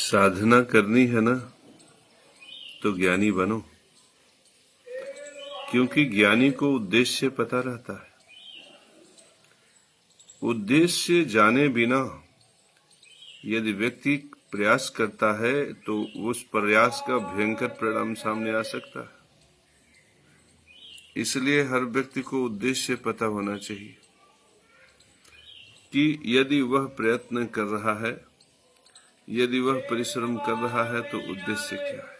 साधना करनी है ना तो ज्ञानी बनो, क्योंकि ज्ञानी को उद्देश्य पता रहता है। उद्देश्य जाने बिना यदि व्यक्ति प्रयास करता है तो उस प्रयास का भयंकर परिणाम सामने आ सकता है। इसलिए हर व्यक्ति को उद्देश्य पता होना चाहिए कि यदि वह प्रयत्न कर रहा है, यदि वह परिश्रम कर रहा है तो उद्देश्य क्या है।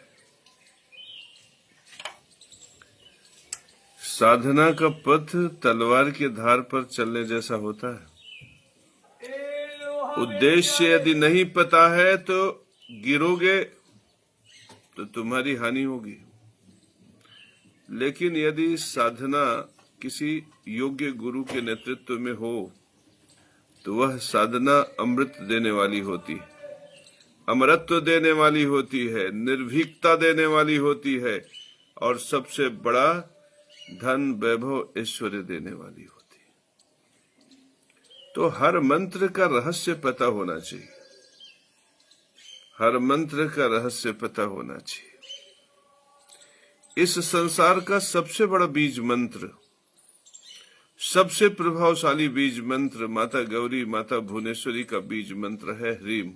साधना का पथ तलवार के धार पर चलने जैसा होता है। उद्देश्य यदि नहीं पता है तो गिरोगे तो तुम्हारी हानि होगी। लेकिन यदि साधना किसी योग्य गुरु के नेतृत्व में हो तो वह साधना अमृत देने वाली होती है, अमरत्व देने वाली होती है, निर्भीकता देने वाली होती है और सबसे बड़ा धन वैभव ऐश्वर्य देने वाली होती है। तो हर मंत्र का रहस्य पता होना चाहिए, हर मंत्र का रहस्य पता होना चाहिए। इस संसार का सबसे बड़ा बीज मंत्र, सबसे प्रभावशाली बीज मंत्र माता गौरी, माता भुवनेश्वरी का बीज मंत्र है ह्रीम।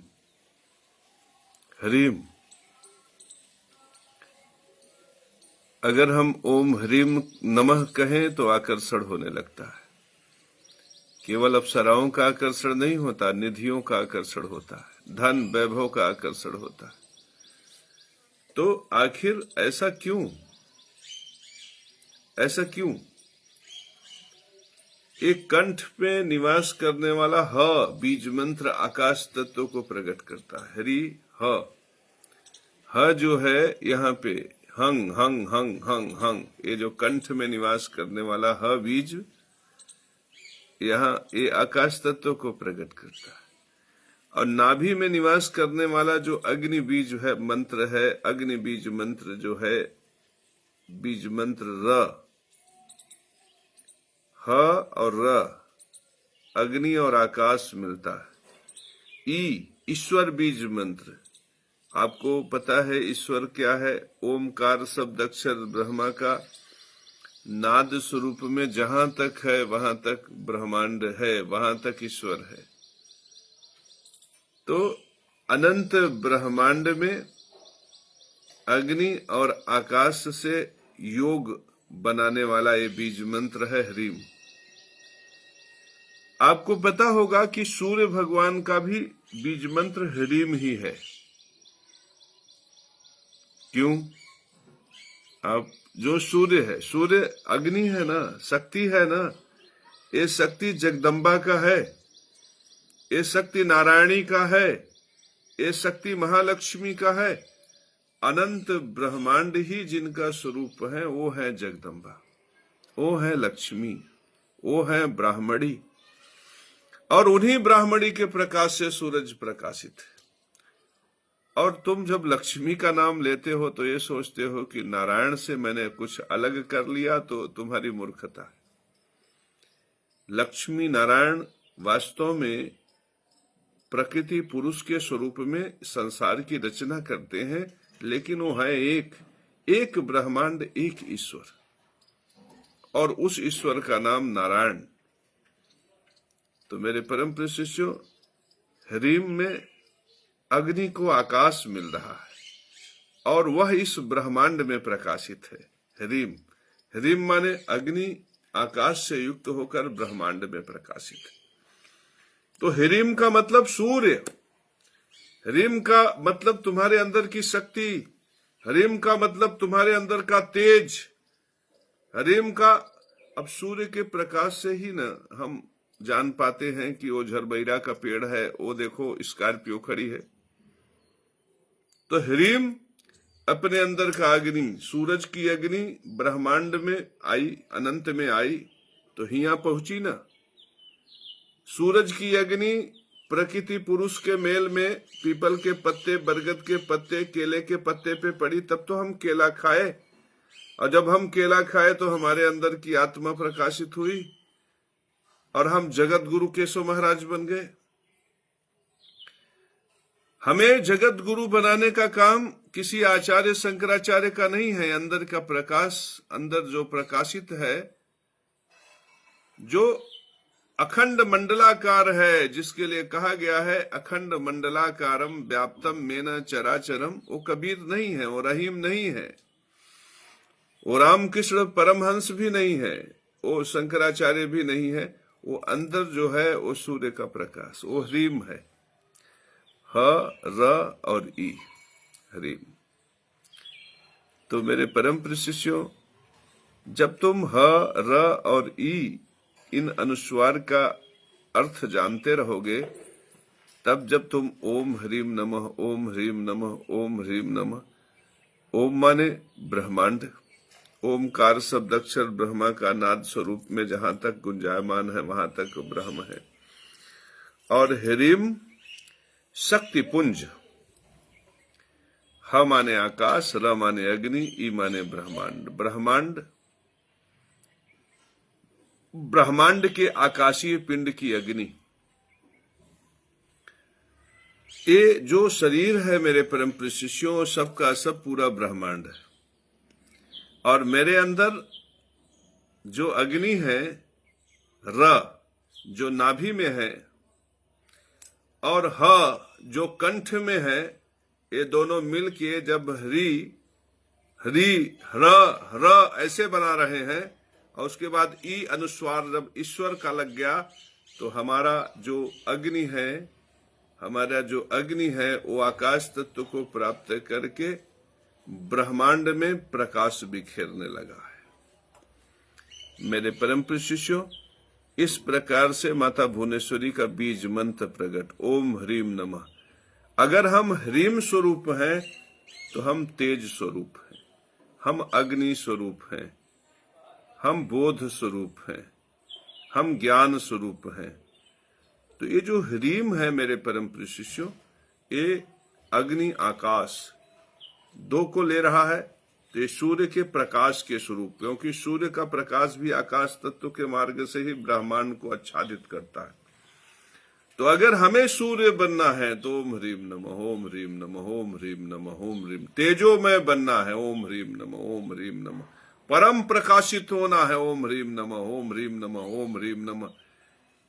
ह्रीम। अगर हम ओम ह्रीम नमः कहें तो आकर्षण होने लगता है। केवल अप्सराओं का आकर्षण नहीं होता, निधियों का आकर्षण होता है, धन वैभव का आकर्षण होता है। तो आखिर ऐसा क्यों? ऐसा क्यों? एक कंठ में निवास करने वाला ह बीज मंत्र आकाश तत्व को प्रकट करता है। हरि ह जो है यहाँ पे हंग हंग हंग हंग हंग, ये जो कंठ में निवास करने वाला ह बीज यहाँ ये आकाश तत्व को प्रकट करता है। और नाभि में निवास करने वाला जो अग्नि बीज है मंत्र है, अग्नि बीज मंत्र जो है बीज मंत्र र, ह और र, अग्नि और आकाश मिलता है। ईश्वर बीज मंत्र, आपको पता है ईश्वर क्या है? ओमकार शब्द अक्षर ब्रह्मा का नाद स्वरूप में जहां तक है वहां तक ब्रह्मांड है, वहां तक ईश्वर है। तो अनंत ब्रह्मांड में अग्नि और आकाश से योग बनाने वाला ये बीज मंत्र है ह्रीम। आपको पता होगा कि सूर्य भगवान का भी बीज मंत्र ह्रीम ही है। क्यों? आप जो सूर्य है, सूर्य अग्नि है ना, शक्ति है ना, ये शक्ति जगदम्बा का है, ये शक्ति नारायणी का है, ये शक्ति महालक्ष्मी का है। अनंत ब्रह्मांड ही जिनका स्वरूप है वो है जगदम्बा, वो है लक्ष्मी, वो है ब्राह्मणी। और उन्हीं ब्राह्मणी के प्रकाश से सूरज प्रकाशित है। और तुम जब लक्ष्मी का नाम लेते हो तो ये सोचते हो कि नारायण से मैंने कुछ अलग कर लिया, तो तुम्हारी मूर्खता है। लक्ष्मी नारायण वास्तव में प्रकृति पुरुष के स्वरूप में संसार की रचना करते हैं, लेकिन वो है एक ब्रह्मांड, एक ईश्वर, और उस ईश्वर का नाम नारायण। तो मेरे परम प्रिय शिष्यों, ह्रीम में अग्नि को आकाश मिल रहा है और वह इस ब्रह्मांड में प्रकाशित है। ह्रीम, ह्रीम माने अग्नि आकाश से युक्त होकर ब्रह्मांड में प्रकाशित है। तो ह्रीम का मतलब सूर्य, ह्रीम का मतलब तुम्हारे अंदर की शक्ति, ह्रीम का मतलब तुम्हारे अंदर का तेज, ह्रीम का। अब सूर्य के प्रकाश से ही ना हम जान पाते हैं कि वो झरबैरा का पेड़ है, वो देखो स्कॉर्पियो खड़ी है। तो ह्रीम अपने अंदर का अग्नि, सूरज की अग्नि ब्रह्मांड में आई, अनंत में आई तो हिया पहुंची ना। सूरज की अग्नि प्रकृति पुरुष के मेल में पीपल के पत्ते, बरगद के पत्ते, केले के पत्ते पे पड़ी, तब तो हम केला खाए। और जब हम केला खाए तो हमारे अंदर की आत्मा प्रकाशित हुई और हम जगत गुरु केशव महाराज बन गए। हमें जगत गुरु बनाने का काम किसी आचार्य शंकराचार्य का नहीं है। अंदर का प्रकाश, अंदर जो प्रकाशित है, जो अखंड मंडलाकार है, जिसके लिए कहा गया है अखंड मंडलाकारम व्याप्तम मेन चराचरम, वो कबीर नहीं है, वो रहीम नहीं है, वो रामकृष्ण परमहंस भी नहीं है, वो शंकराचार्य भी नहीं है। वो अंदर जो है वो सूर्य का प्रकाश, वो ह्रीम है, ह र और ई, ह्रीम। तो मेरे परम प्रिय शिष्यों, जब तुम ह र और ई इन अनुस्वार का अर्थ जानते रहोगे, तब जब तुम ओम ह्रीम नमः, ओम ह्रीम नमः, ओम ह्रीम नमः, ओम माने ब्रह्मांड, ओमकार शब्द अक्षर ब्रह्मा का नाद स्वरूप में जहां तक गुंजायमान है वहां तक ब्रह्म है, और ह्रीम शक्ति पुंज, ह माने आकाश, र माने अग्नि, ई माने ब्रह्मांड। ब्रह्मांड, ब्रह्मांड के आकाशीय पिंड की अग्नि। ये जो शरीर है मेरे परम प्रिय शिष्यों, सबका सब पूरा ब्रह्मांड है, और मेरे अंदर जो अग्नि है, र जो नाभि में है, और ह जो कंठ में है, ये दोनों मिल के जब हरी हरी र ऐसे बना रहे हैं, और उसके बाद ई अनुस्वार जब ईश्वर का लग गया, तो हमारा जो अग्नि है, हमारा जो अग्नि है वो आकाश तत्व को प्राप्त करके ब्रह्मांड में प्रकाश बिखेरने लगा है। मेरे परम प्रिय शिष्यों, इस प्रकार से माता भुवनेश्वरी का बीज मंत्र प्रकट, ओम ह्रीम नमः। अगर हम ह्रीम स्वरूप हैं तो हम तेज स्वरूप हैं, हम अग्नि स्वरूप हैं, हम बोध स्वरूप हैं, हम ज्ञान स्वरूप हैं। तो ये जो ह्रीम है मेरे परम प्रिय शिष्यों, ये अग्नि आकाश दो को ले रहा है, तो ये सूर्य के प्रकाश के स्वरूप, क्योंकि सूर्य का प्रकाश भी आकाश तत्व के मार्ग से ही ब्रह्मांड को आच्छादित करता है। तो अगर हमें सूर्य बनना है तो ओम ह्रीम नमः, ओम ह्रीम नमः, ओम ह्रीम नमः, ओम ह्रीम। तेजोमय बनना है, ओम ह्रीम नमः, ओम ह्रीम नमः। परम प्रकाशित होना है, ओम ह्रीम नमः, ओम ह्रीम नमः, ओम ह्रीम नमः।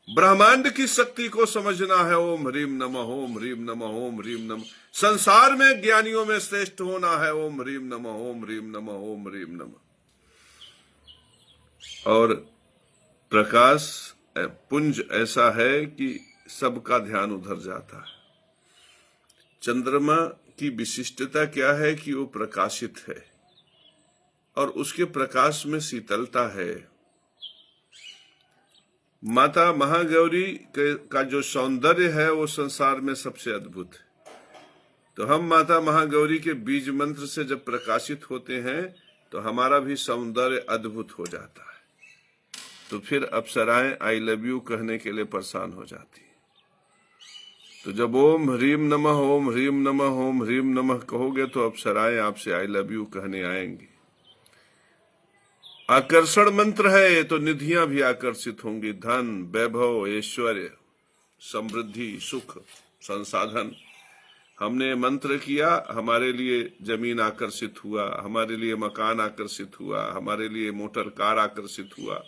ब्रह्मांड की शक्ति को समझना है, ओम ह्रीम नमः, ओम ह्रीम नमः, ओम ह्रीम नमः। संसार में ज्ञानियों में श्रेष्ठ होना है, ओम ह्रीम नमः, ओम ह्रीम नमः, ओम ह्रीम नमः। और प्रकाश पुंज ऐसा है कि सबका ध्यान उधर जाता है। चंद्रमा की विशिष्टता क्या है कि वो प्रकाशित है, और उसके प्रकाश में शीतलता है। माता महागौरी का जो सौंदर्य है वो संसार में सबसे अद्भुत है। तो हम माता महागौरी के बीज मंत्र से जब प्रकाशित होते हैं तो हमारा भी सौंदर्य अद्भुत हो जाता है। तो फिर अप्सराएं आई लव यू कहने के लिए परेशान हो जाती है। तो जब ओम ह्रीम नमः, ओम ह्रीम नमः, ओम ह्रीम नमः कहोगे तो अप्सराएं आपसे आई लव यू कहने आएंगी। आकर्षण मंत्र है तो निधियां भी आकर्षित होंगी, धन, वैभव, ऐश्वर्य, समृद्धि, सुख, संसाधन। हमने मंत्र किया, हमारे लिए जमीन आकर्षित हुआ, हमारे लिए मकान आकर्षित हुआ, हमारे लिए मोटर कार आकर्षित हुआ,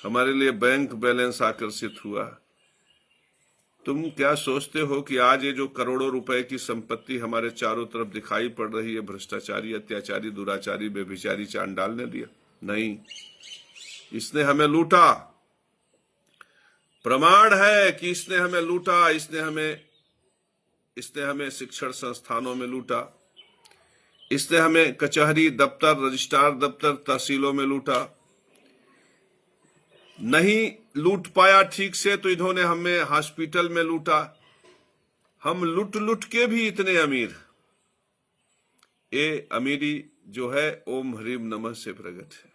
हमारे लिए बैंक बैलेंस आकर्षित हुआ। तुम क्या सोचते हो कि आज ये जो करोड़ों रुपए की संपत्ति हमारे चारों तरफ दिखाई पड़ रही है, भ्रष्टाचारी, अत्याचारी, दुराचारी, बेभिचारी, चांडाल ने दिया? नहीं, इसने हमें लूटा। प्रमाण है कि इसने हमें लूटा। इसने हमें शिक्षण संस्थानों में लूटा, इसने हमें कचहरी दफ्तर, रजिस्ट्रार दफ्तर, तहसीलों में लूटा। नहीं लूट पाया ठीक से तो इन्होंने हमें हॉस्पिटल में लूटा। हम लुट लुट के भी इतने अमीर। ये अमीरी जो है ओम ह्रीम नमः से प्रकट है।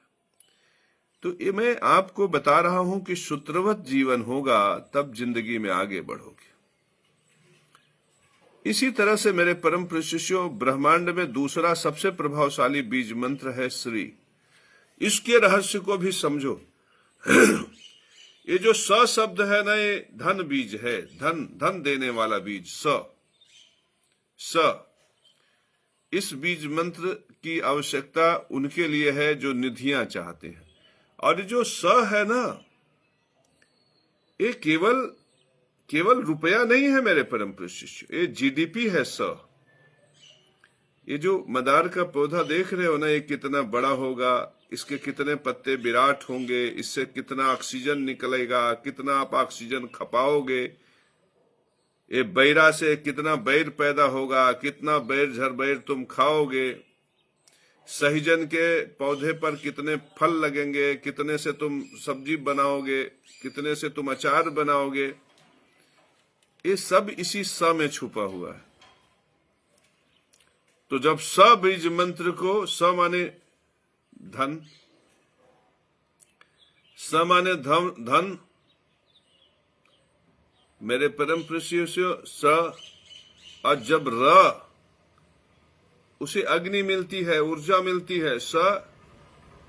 तो ये मैं आपको बता रहा हूं कि सूत्रवत जीवन होगा तब जिंदगी में आगे बढ़ोगे। इसी तरह से मेरे परम प्रिय शिष्यों, ब्रह्मांड में दूसरा सबसे प्रभावशाली बीज मंत्र है श्री। इसके रहस्य को भी समझो। ये जो स शब्द है ना, ये धन बीज है, धन देने वाला बीज स। स, इस बीज मंत्र की आवश्यकता उनके लिए है जो निधियां चाहते हैं। और जो स है ना, ये केवल रुपया नहीं है मेरे परम प्रिय शिष्य, ये जीडीपी है स। ये जो मदार का पौधा देख रहे हो ना, ये कितना बड़ा होगा, इसके कितने पत्ते विराट होंगे, इससे कितना ऑक्सीजन निकलेगा, कितना आप ऑक्सीजन खपाओगे, ये बैरा से कितना बैर पैदा होगा, कितना बैर झरबैर तुम खाओगे, सहीजन के पौधे पर कितने फल लगेंगे, कितने से तुम सब्जी बनाओगे, कितने से तुम अचार बनाओगे, ये सब इसी स में छुपा हुआ है। तो जब स बीज मंत्र को, स माने धन, स माने धन, मेरे परम प्रिय स, और जब र, उसे अग्नि मिलती है, ऊर्जा मिलती है। स,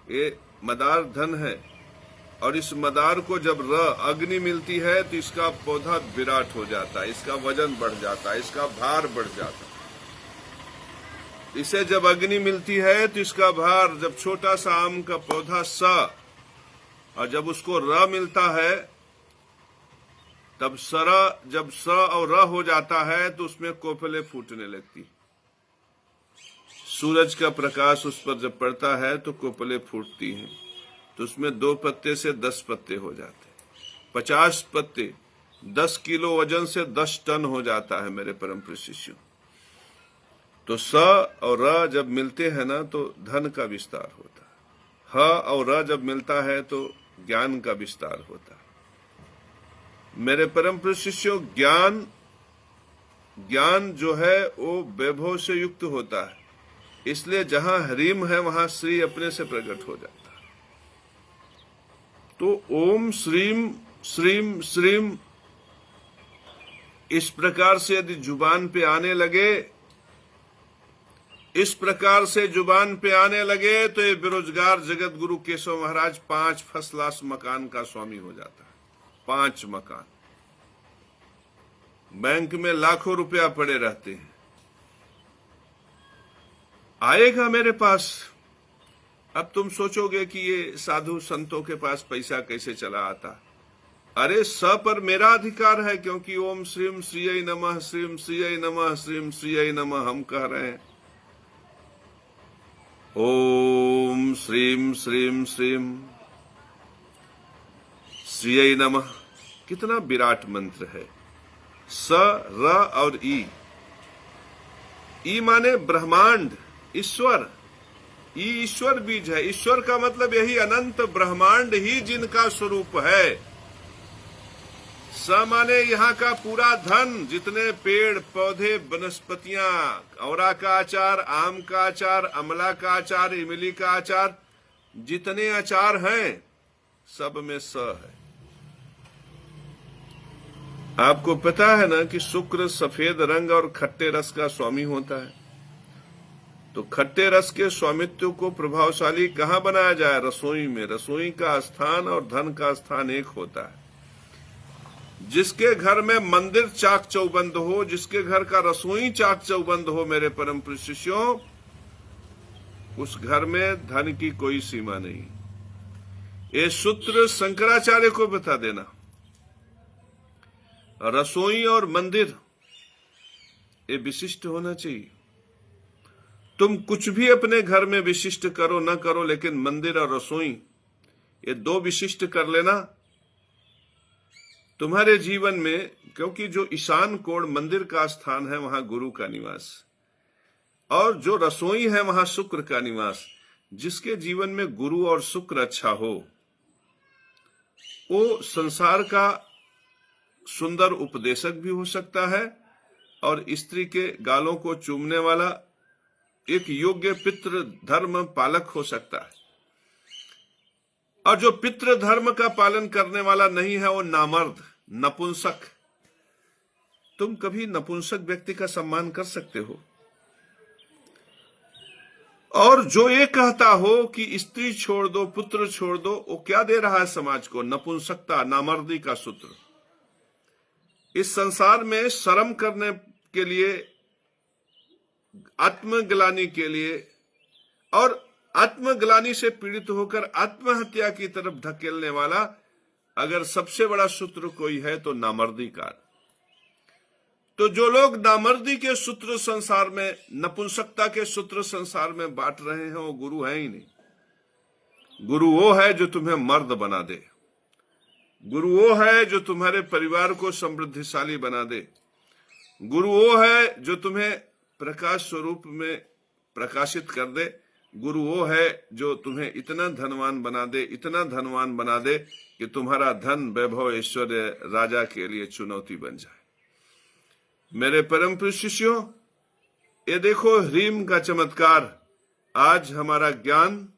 ये मदार धन है, और इस मदार को जब र, अग्नि मिलती है तो इसका पौधा विराट हो जाता है, इसका वजन बढ़ जाता है, इसका भार बढ़ जाता है। इसे जब अग्नि मिलती है तो इसका भार, जब छोटा सा आम का पौधा स, और जब उसको र मिलता है, तब जब स और र हो जाता है तो उसमें कोपले फूटने लगती। सूरज का प्रकाश उस पर जब पड़ता है तो कोपले फूटती हैं, तो उसमें 2 पत्ते से 10 पत्ते हो जाते, 50 पत्ते, 10 किलो वजन से 10 टन हो जाता है मेरे परम प्रिय शिष्यों। तो स और र जब मिलते हैं ना तो धन का विस्तार होता है, ह और र जब मिलता है तो ज्ञान का विस्तार होता है। मेरे परम प्रिय शिष्यों, ज्ञान जो है वो वैभव से युक्त होता है, इसलिए जहां ह्रीम है वहां श्री अपने से प्रकट हो जाता है। तो ओम श्रीम श्रीम श्रीम इस प्रकार से यदि जुबान पे आने लगे, इस प्रकार से जुबान पे आने लगे तो ये बेरोजगार जगत गुरु केशव महाराज 5 फर्स्ट क्लास मकान का स्वामी हो जाता है। 5 मकान, बैंक में लाखों रुपया पड़े रहते हैं, आएगा मेरे पास। अब तुम सोचोगे कि ये साधु संतों के पास पैसा कैसे चला आता। अरे स पर मेरा अधिकार है, क्योंकि ओम श्रीम श्रीय नमः, श्रीम श्रीय नमः, श्रीम श्रीय नमः हम कह रहे हैं। ओम श्रीम श्रीम श्रीम श्रीय नमः, कितना विराट मंत्र है। स, र और ई माने ब्रह्मांड, ईश्वर। ई ईश्वर बीज है। ईश्वर का मतलब यही अनंत ब्रह्मांड ही जिनका स्वरूप है। स माने यहाँ का पूरा धन, जितने पेड़ पौधे वनस्पतियां, औरा का अचार, आम का अचार, अमला का अचार, इमली का अचार, जितने अचार हैं सब में स है। आपको पता है ना कि शुक्र सफेद रंग और खट्टे रस का स्वामी होता है। तो खट्टे रस के स्वामित्व को प्रभावशाली कहां बनाया जाए? रसोई में। रसोई का स्थान और धन का स्थान एक होता है। जिसके घर में मंदिर चाक चौबंद हो, जिसके घर का रसोई चाक चौबंद हो, मेरे परम प्रिय शिष्यों, उस घर में धन की कोई सीमा नहीं। ये सूत्र शंकराचार्य को बता देना। रसोई और मंदिर ये विशिष्ट होना चाहिए। तुम कुछ भी अपने घर में विशिष्ट करो न करो, लेकिन मंदिर और रसोई ये 2 विशिष्ट कर लेना तुम्हारे जीवन में। क्योंकि जो ईशान कोण मंदिर का स्थान है वहां गुरु का निवास, और जो रसोई है वहां शुक्र का निवास। जिसके जीवन में गुरु और शुक्र अच्छा हो, वो संसार का सुंदर उपदेशक भी हो सकता है, और स्त्री के गालों को चूमने वाला एक योग्य पितृ धर्म पालक हो सकता है। और जो पितृ धर्म का पालन करने वाला नहीं है, वो नामर्द, नपुंसक। तुम कभी नपुंसक व्यक्ति का सम्मान कर सकते हो? और जो ये कहता हो कि स्त्री छोड़ दो, पुत्र छोड़ दो, वो क्या दे रहा है समाज को? नपुंसकता, नामर्दी का सूत्र। इस संसार में शर्म करने के लिए आत्मग्लानि के लिए और आत्मग्लानि से पीड़ित होकर आत्महत्या की तरफ धकेलने वाला अगर सबसे बड़ा सूत्र कोई है तो नामर्दी का। तो जो लोग नामर्दी के सूत्र संसार में, नपुंसकता के सूत्र संसार में बांट रहे हैं, वो गुरु है ही नहीं। गुरु वो है जो तुम्हें मर्द बना दे। गुरु वो है जो तुम्हारे परिवार को समृद्धिशाली बना दे। गुरु वो है जो तुम्हें प्रकाश स्वरूप में प्रकाशित कर दे। गुरु वो है जो तुम्हें इतना धनवान बना दे, इतना धनवान बना दे कि तुम्हारा धन, वैभव, ऐश्वर्य राजा के लिए चुनौती बन जाए। मेरे परम प्रिय शिष्यों, ये देखो ह्रीम का चमत्कार। आज हमारा ज्ञान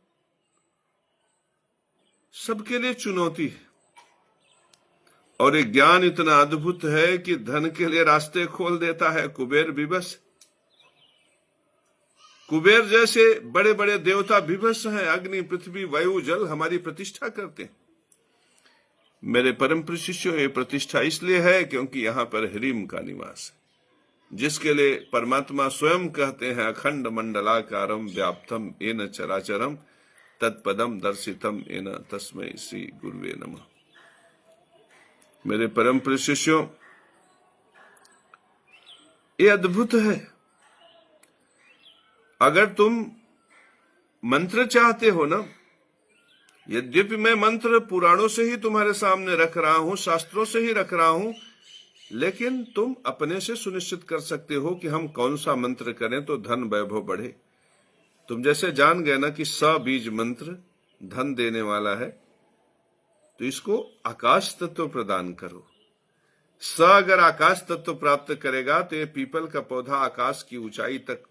सबके लिए चुनौती है और ये ज्ञान इतना अद्भुत है कि धन के लिए रास्ते खोल देता है। कुबेर विवश, कुबेर जैसे बड़े बड़े देवता विवश हैं। अग्नि, पृथ्वी, वायु, जल हमारी प्रतिष्ठा करते हैं। मेरे परम प्रिय शिष्यों, ये प्रतिष्ठा इसलिए है क्योंकि यहां पर ह्रीम का निवास है, जिसके लिए परमात्मा स्वयं कहते हैं अखंड मंडलाकारम व्याप्तम येन चराचरम तत्पदम दर्शितम येन तस्मै श्री गुरुवे नमः। मेरे परम प्रिय शिष्यों, ये अद्भुत है। अगर तुम मंत्र चाहते हो ना, यद्यपि मैं मंत्र पुराणों से ही तुम्हारे सामने रख रहा हूं, शास्त्रों से ही रख रहा हूं, लेकिन तुम अपने से सुनिश्चित कर सकते हो कि हम कौन सा मंत्र करें तो धन वैभव बढ़े। तुम जैसे जान गए ना कि स बीज मंत्र धन देने वाला है, तो इसको आकाश तत्व प्रदान करो। स अगर आकाश तत्व प्राप्त करेगा तो ये पीपल का पौधा आकाश की ऊंचाई तक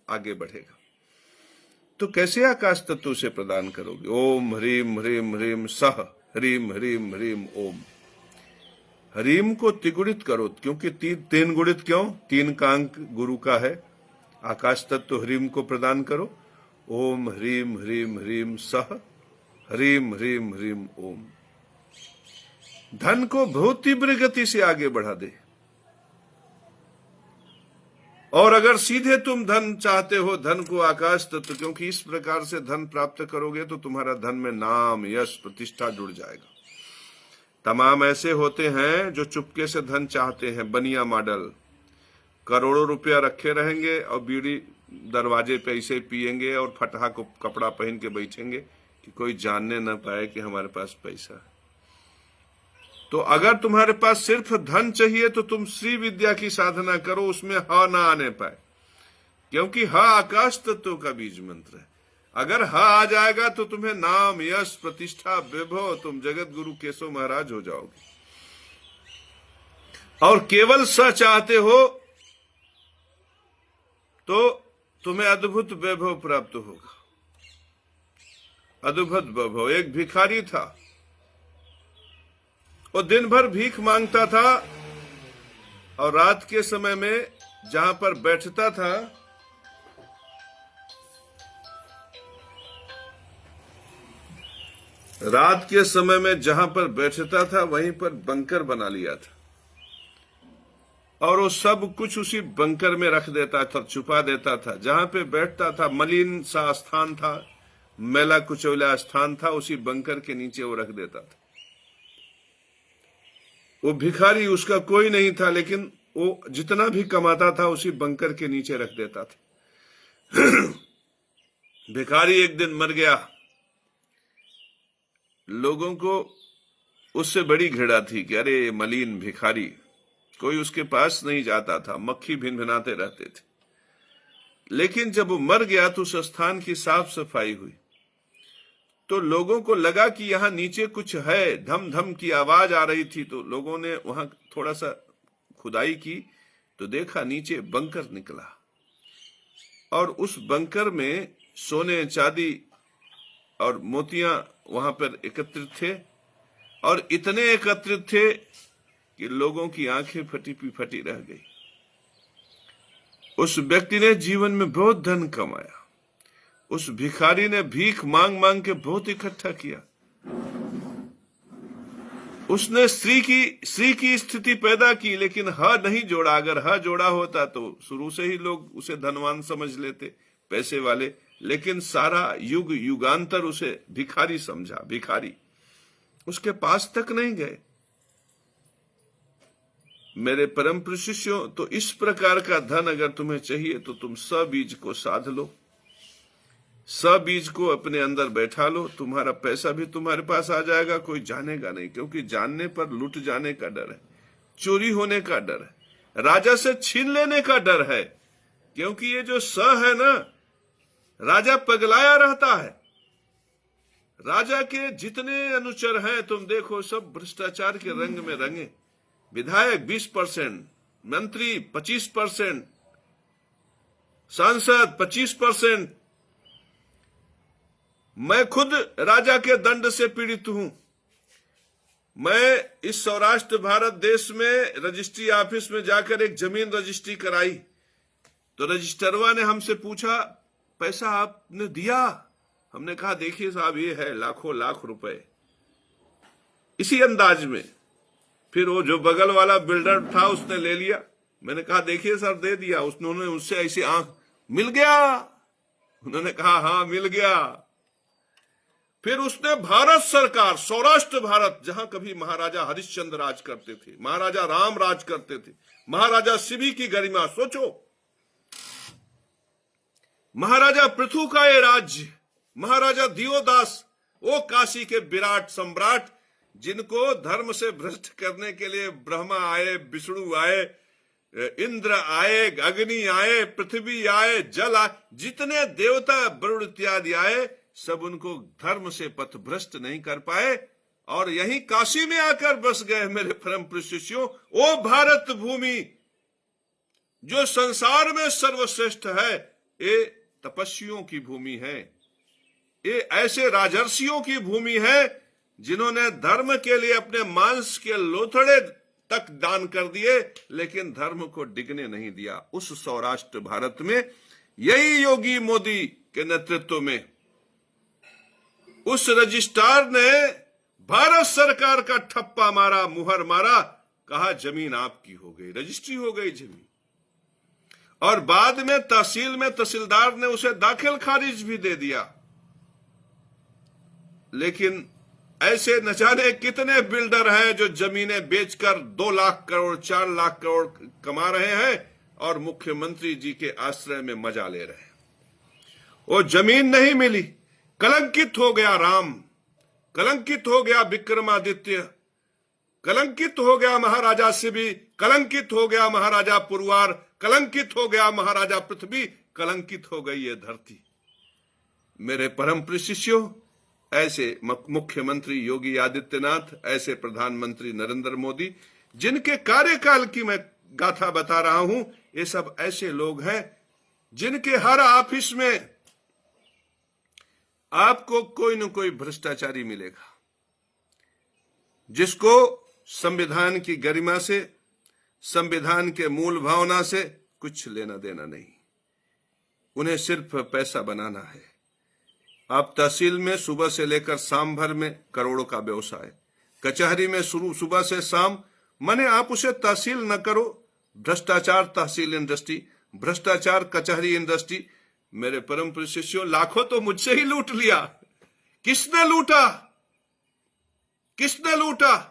आगे बढ़ेगा। तो कैसे आकाश तत्व से प्रदान करोगे? ओम ह्रीम ह्रीम ह्रीम सह ह्रीम ह्रीम ह्रीम ओम। ह्रीम को तिगुणित करो, क्योंकि तीन गुणित क्यों? 3 का अंक गुरु का है। आकाश तत्व ह्रीम को प्रदान करो। ओम ह्रीम ह्रीम ह्रीम सह ह्रीम ह्रीम ह्रीम ओम। धन को बहुत तीव्र गति से आगे बढ़ा दे। और अगर सीधे तुम धन चाहते हो, धन को आकाश तत्व, क्योंकि इस प्रकार से धन प्राप्त करोगे तो तुम्हारा धन में नाम, यश, प्रतिष्ठा जुड़ जाएगा। तमाम ऐसे होते हैं जो चुपके से धन चाहते हैं, बनिया मॉडल, करोड़ों रुपया रखे रहेंगे और बीड़ी दरवाजे पे ऐसे पिएंगे और फटहा को कपड़ा पहन के बैठेंगे कि कोई जानने न पाए कि हमारे पास पैसा है। तो अगर तुम्हारे पास सिर्फ धन चाहिए तो तुम श्री विद्या की साधना करो, उसमें ह ना आने पाए, क्योंकि ह आकाश तत्व का बीज मंत्र है। अगर ह आ जाएगा तो तुम्हें नाम, यश, प्रतिष्ठा, वैभव, तुम जगत गुरु केशव महाराज हो जाओगे। और केवल स चाहते हो तो तुम्हें अद्भुत वैभव प्राप्त होगा। अद्भुत वैभव। एक भिखारी था, वो दिन भर भीख मांगता था और रात के समय में जहां पर बैठता था, रात के समय में जहां पर बैठता था वहीं पर बंकर बना लिया था और वो सब कुछ उसी बंकर में रख देता था, छुपा देता था। जहां पे बैठता था मलिन सा स्थान था, मैला कुचौला स्थान था, उसी बंकर के नीचे वो रख देता था। वो भिखारी, उसका कोई नहीं था, लेकिन वो जितना भी कमाता था उसी बंकर के नीचे रख देता था। भिखारी एक दिन मर गया। लोगों को उससे बड़ी घृणा थी कि अरे मलिन भिखारी, कोई उसके पास नहीं जाता था, मक्खी भिनभिनाते रहते थे। लेकिन जब वो मर गया तो उस स्थान की साफ सफाई हुई तो लोगों को लगा कि यहां नीचे कुछ है, धम धम की आवाज आ रही थी। तो लोगों ने वहां थोड़ा सा खुदाई की तो देखा नीचे बंकर निकला और उस बंकर में सोने, चांदी और मोतियां वहां पर एकत्रित थे और इतने एकत्रित थे कि लोगों की आंखें फटी फटी रह गई। उस व्यक्ति ने जीवन में बहुत धन कमाया। उस भिखारी ने भीख मांग मांग के बहुत इकट्ठा किया। उसने स्त्री की स्थिति पैदा की, लेकिन ह नहीं जोड़ा। अगर ह जोड़ा होता तो शुरू से ही लोग उसे धनवान समझ लेते, पैसे वाले। लेकिन सारा युग युगांतर उसे भिखारी समझा, भिखारी। उसके पास तक नहीं गए। मेरे परम प्रिय शिष्यों, तो इस प्रकार का धन अगर तुम्हें चाहिए तो तुम सबीज को साध लो, सबीज को अपने अंदर बैठा लो। तुम्हारा पैसा भी तुम्हारे पास आ जाएगा, कोई जानेगा नहीं, क्योंकि जानने पर लूट जाने का डर है, चोरी होने का डर है, राजा से छीन लेने का डर है। क्योंकि ये जो है ना, राजा पगलाया रहता है। राजा के जितने अनुचर हैं तुम देखो, सब भ्रष्टाचार के रंग में रंगे। विधायक 20%, मंत्री 25%, सांसद 25%। मैं खुद राजा के दंड से पीड़ित हूं। मैं इस सौराष्ट्र भारत देश में रजिस्ट्री ऑफिस में जाकर एक जमीन रजिस्ट्री कराई, तो रजिस्टरवा ने हमसे पूछा, पैसा आपने दिया? हमने कहा, देखिए साहब, ये है लाखों लाख रुपए। इसी अंदाज में फिर वो जो बगल वाला बिल्डर था उसने ले लिया। मैंने कहा, देखिए सर, दे दिया। उन्होंने उससे ऐसी आंख, मिल गया? उन्होंने कहा, हाँ मिल गया। फिर उसने भारत सरकार, सौराष्ट्र भारत, जहां कभी महाराजा हरिश्चंद्र राज करते थे, महाराजा राम राज करते थे, महाराजा शिवी की गरिमा, सोचो, महाराजा पृथु का ये राज्य, महाराजा दियोदास, वो काशी के विराट सम्राट, जिनको धर्म से भ्रष्ट करने के लिए ब्रह्मा आए, विष्णु आए, इंद्र आए, अग्नि आए, पृथ्वी आए, जल आए, जितने देवता वरुण इत्यादि आए, सब उनको धर्म से पथभ्रष्ट नहीं कर पाए, और यही काशी में आकर बस गए। मेरे परम प्रिय शिष्यों, वो भारत भूमि जो संसार में सर्वश्रेष्ठ है, ये तपस्वियों की भूमि है, ये ऐसे राजर्षियों की भूमि है जिन्होंने धर्म के लिए अपने मांस के लोथड़े तक दान कर दिए, लेकिन धर्म को डिगने नहीं दिया। उस सौराष्ट्र भारत में यही योगी मोदी के नेतृत्व में उस रजिस्ट्रार ने भारत सरकार का ठप्पा मारा, मुहर मारा, कहा जमीन आपकी हो गई, रजिस्ट्री हो गई जमीन। और बाद में तहसील में तहसीलदार ने उसे दाखिल खारिज भी दे दिया। लेकिन ऐसे न जाने कितने बिल्डर हैं जो जमीनें बेचकर 2 लाख करोड़ 4 लाख करोड़ कमा रहे हैं और मुख्यमंत्री जी के आश्रय में मजा ले रहे हैं। वो जमीन नहीं मिली, कलंकित हो गया राम, कलंकित हो गया विक्रमादित्य, कलंकित हो गया महाराजा शिवी, कलंकित हो गया महाराजा पुरवार, कलंकित हो गया महाराजा पृथ्वी, कलंकित हो गई ये धरती। मेरे परम प्रिय शिष्यों, ऐसे मुख्यमंत्री योगी आदित्यनाथ, ऐसे प्रधानमंत्री नरेंद्र मोदी, जिनके कार्यकाल की मैं गाथा बता रहा हूं, ये सब ऐसे लोग हैं जिनके हर ऑफिस में आपको कोई न कोई भ्रष्टाचारी मिलेगा, जिसको संविधान की गरिमा से, संविधान के मूल भावना से कुछ लेना देना नहीं। उन्हें सिर्फ पैसा बनाना है। आप तहसील में सुबह से लेकर शाम भर में करोड़ों का व्यवसाय, कचहरी में शुरू सुबह से शाम, माने आप उसे तहसील न करो, भ्रष्टाचार तहसील इंडस्ट्री, भ्रष्टाचार कचहरी इंडस्ट्री। मेरे परम प्रिय शिष्यों, लाखों तो मुझसे ही लूट लिया। किसने लूटा? किसने लूटा?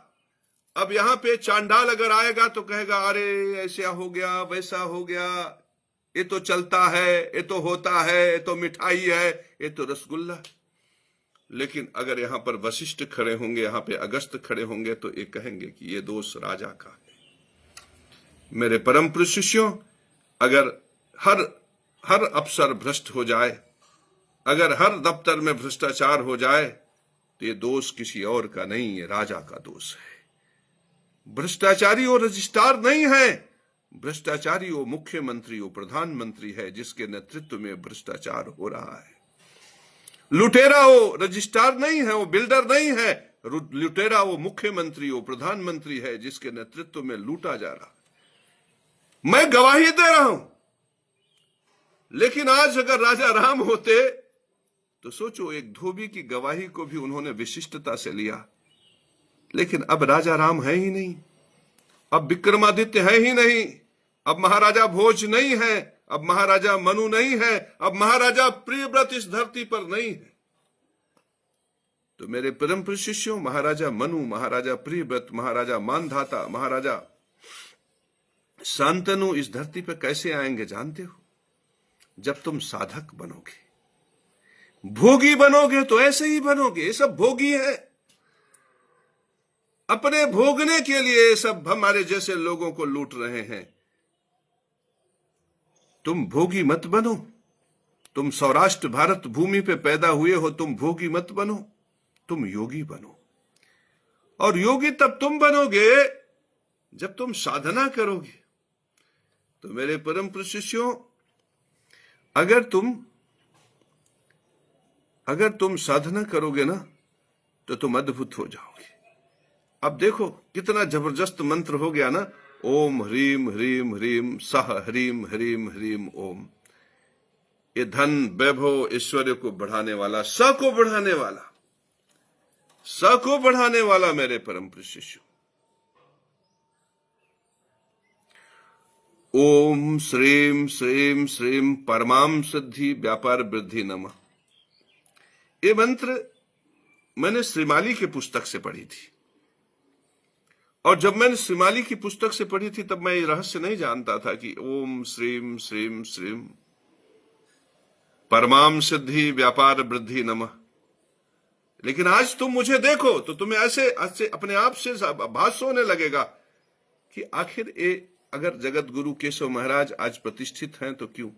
अब यहां पे चांडाल अगर आएगा तो कहेगा, अरे ऐसा हो गया, वैसा हो गया, ये तो चलता है, ये तो होता है, ये तो मिठाई है, ये तो रसगुल्ला। लेकिन अगर यहां पर वशिष्ठ खड़े होंगे, यहां पे अगस्त खड़े होंगे, तो ये कहेंगे कि ये दोष राजा का है। मेरे परम प्रिय शिष्यों, अगर हर अफसर भ्रष्ट हो जाए, अगर हर दफ्तर में भ्रष्टाचार हो जाए, तो ये दोष किसी और का नहीं, ये राजा का दोष है। भ्रष्टाचारी वो रजिस्ट्रार नहीं है, भ्रष्टाचारी वो मुख्यमंत्री, वो प्रधानमंत्री है, जिसके नेतृत्व में भ्रष्टाचार हो रहा है। लुटेरा वो रजिस्ट्रार नहीं है, वो बिल्डर नहीं है, लुटेरा वो मुख्यमंत्री, वो प्रधानमंत्री है, जिसके नेतृत्व में लूटा जा रहा है। मैं गवाही दे रहा हूं। लेकिन आज अगर राजा राम होते तो सोचो, एक धोबी की गवाही को भी उन्होंने विशिष्टता से लिया लेकिन अब राजा राम है ही नहीं, अब विक्रमादित्य है ही नहीं, अब महाराजा भोज नहीं है, अब महाराजा मनु नहीं है, अब महाराजा प्रियव्रत इस धरती पर नहीं है। तो मेरे परम प्रिय शिष्यों, महाराजा मनु, महाराजा प्रियव्रत, महाराजा मानधाता, महाराजा शांतनु इस धरती पर कैसे आएंगे जानते हो? जब तुम साधक बनोगे, भोगी बनोगे तो ऐसे ही बनोगे। ये सब भोगी है, अपने भोगने के लिए ये सब हमारे जैसे लोगों को लूट रहे हैं। तुम भोगी मत बनो। तुम सौराष्ट्र भारत भूमि पे पैदा हुए हो, तुम भोगी मत बनो, तुम योगी बनो। और योगी तब तुम बनोगे जब तुम साधना करोगे। तो मेरे परम प्रिय शिष्यों, अगर तुम साधना करोगे ना तो तुम अद्भुत हो जाओगे। अब देखो कितना जबरदस्त मंत्र हो गया ना, ओम ह्रीम ह्रीम ह्रीम सह ह्रीम ह्रीम ह्रीम ओम। ये धन वैभव ऐश्वर्य को बढ़ाने वाला, स को बढ़ाने वाला, स को बढ़ाने वाला मेरे परम प्रिय शिष्यों। ओम श्रीम श्रीम श्रीम परमाम सिद्धि व्यापार वृद्धि नमः। ये मंत्र मैंने श्रीमाली की पुस्तक से पढ़ी थी, और जब मैंने श्रीमाली की पुस्तक से पढ़ी थी तब मैं ये रहस्य नहीं जानता था कि ओम श्रीम श्रीम श्रीम परमाम सिद्धि व्यापार वृद्धि नमः। लेकिन आज तुम मुझे देखो तो तुम्हें ऐसे अपने आप से भास होने लगेगा कि आखिर ये अगर जगत गुरु केशव महाराज आज प्रतिष्ठित हैं तो क्यों?